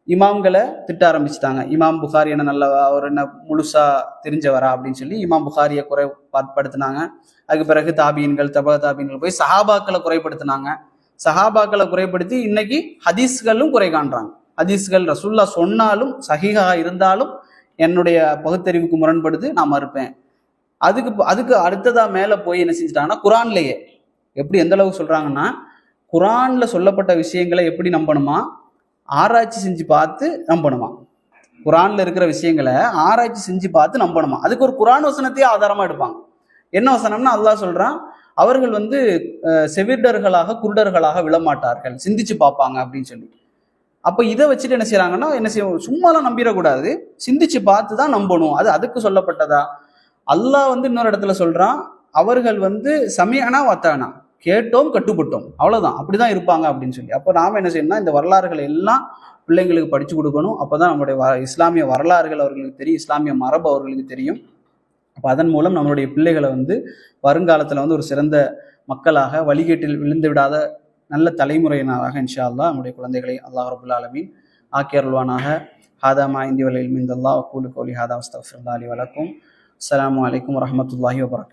இமாம்களை திட்ட ஆரம்பிச்சுட்டாங்க. இமாம் புகாரி என்ன நல்ல, அவர் என்ன முழுசா தெரிஞ்சவரா அப்படின்னு சொல்லி இமாம் புகாரியை குறைப்படுத்தினாங்க. அதுக்கு பிறகு தாபீன்கள், தபா தாபீன்கள் போய் சஹாபாக்களை குறைப்படுத்தினாங்க. சஹாபாக்களை குறைப்படுத்தி இன்னைக்கு ஹதீஸ்களும் குறை காண்றாங்க. ஹதீஸ்கள் ரசூல்லா சொன்னாலும் சஹீஹா இருந்தாலும் என்னுடைய பகுத்தறிவுக்கு முரண்படுது, நான் மறுப்பேன். அதுக்கு அடுத்ததா மேல போய் என்ன செஞ்சுட்டாங்கன்னா, குரான்லயே எப்படி எந்த அளவுக்கு சொல்றாங்கன்னா, குரான்ல சொல்லப்பட்ட விஷயங்களை எப்படி நம்பணுமா, ஆராய்ச்சி செஞ்சு பார்த்து நம்பணுமா. குரான்ல இருக்கிற விஷயங்களை ஆராய்ச்சி செஞ்சு பார்த்து நம்பணுமா. அதுக்கு ஒரு குரான் வசனத்தையே ஆதாரமா எடுப்பாங்க. என்ன வசனம்னா, அல்லாஹ் சொல்றான், அவர்கள் வந்து செவிடர்களாக குருடர்களாக விழமாட்டார்கள், சிந்திச்சு பார்ப்பாங்க அப்படின்னு சொல்லி. அப்ப இதை வச்சுட்டு என்ன செய்யறாங்கன்னா, என்ன செய்யும், சும்மாலாம் நம்பிடக்கூடாது, சிந்திச்சு பார்த்து தான் நம்பணும். அதுக்கு சொல்லப்பட்டதா. அல்லாஹ் வந்து இன்னொரு இடத்துல சொல்றான், அவர்கள் வந்து சமிஅனா வத்தானா, கேட்டோம் கட்டுப்பட்டோம், அவ்வளவுதான், அப்படிதான் இருப்பாங்க அப்படின்னு சொல்லி. அப்போ நாம என்ன செய்யணும்னா, இந்த வரலாறுகளை எல்லாம் பிள்ளைங்களுக்கு படிச்சு கொடுக்கணும். அப்பதான் நம்மளுடைய இஸ்லாமிய வரலாறுகள் அவர்களுக்கு தெரியும், இஸ்லாமிய மரபு அவர்களுக்கு தெரியும். அப்போ அதன் மூலம் நம்மளுடைய பிள்ளைகளை வந்து வருங்காலத்துல வந்து ஒரு சிறந்த மக்களாக, வழிகேட்டில் விழுந்து விடாத நல்ல தலைமுறையினராக இன்ஷா அல்லாஹ் நம்முடைய குழந்தைகளை அல்லாஹ் ரப்புல் ஆலமீன் ஆக்கி அருள்வானாக. ஹாதா மா இந்தி வல் இல்மி இன்தல்லாஹ் வ கூலு கௌலி ஹாதா வஸ்தக்ஃபிருல்லாஹி லி வ லக்கும். அஸ்ஸலாமு அலைக்கும் வரஹ்மத்துல்லாஹி வபரகாத்துஹு.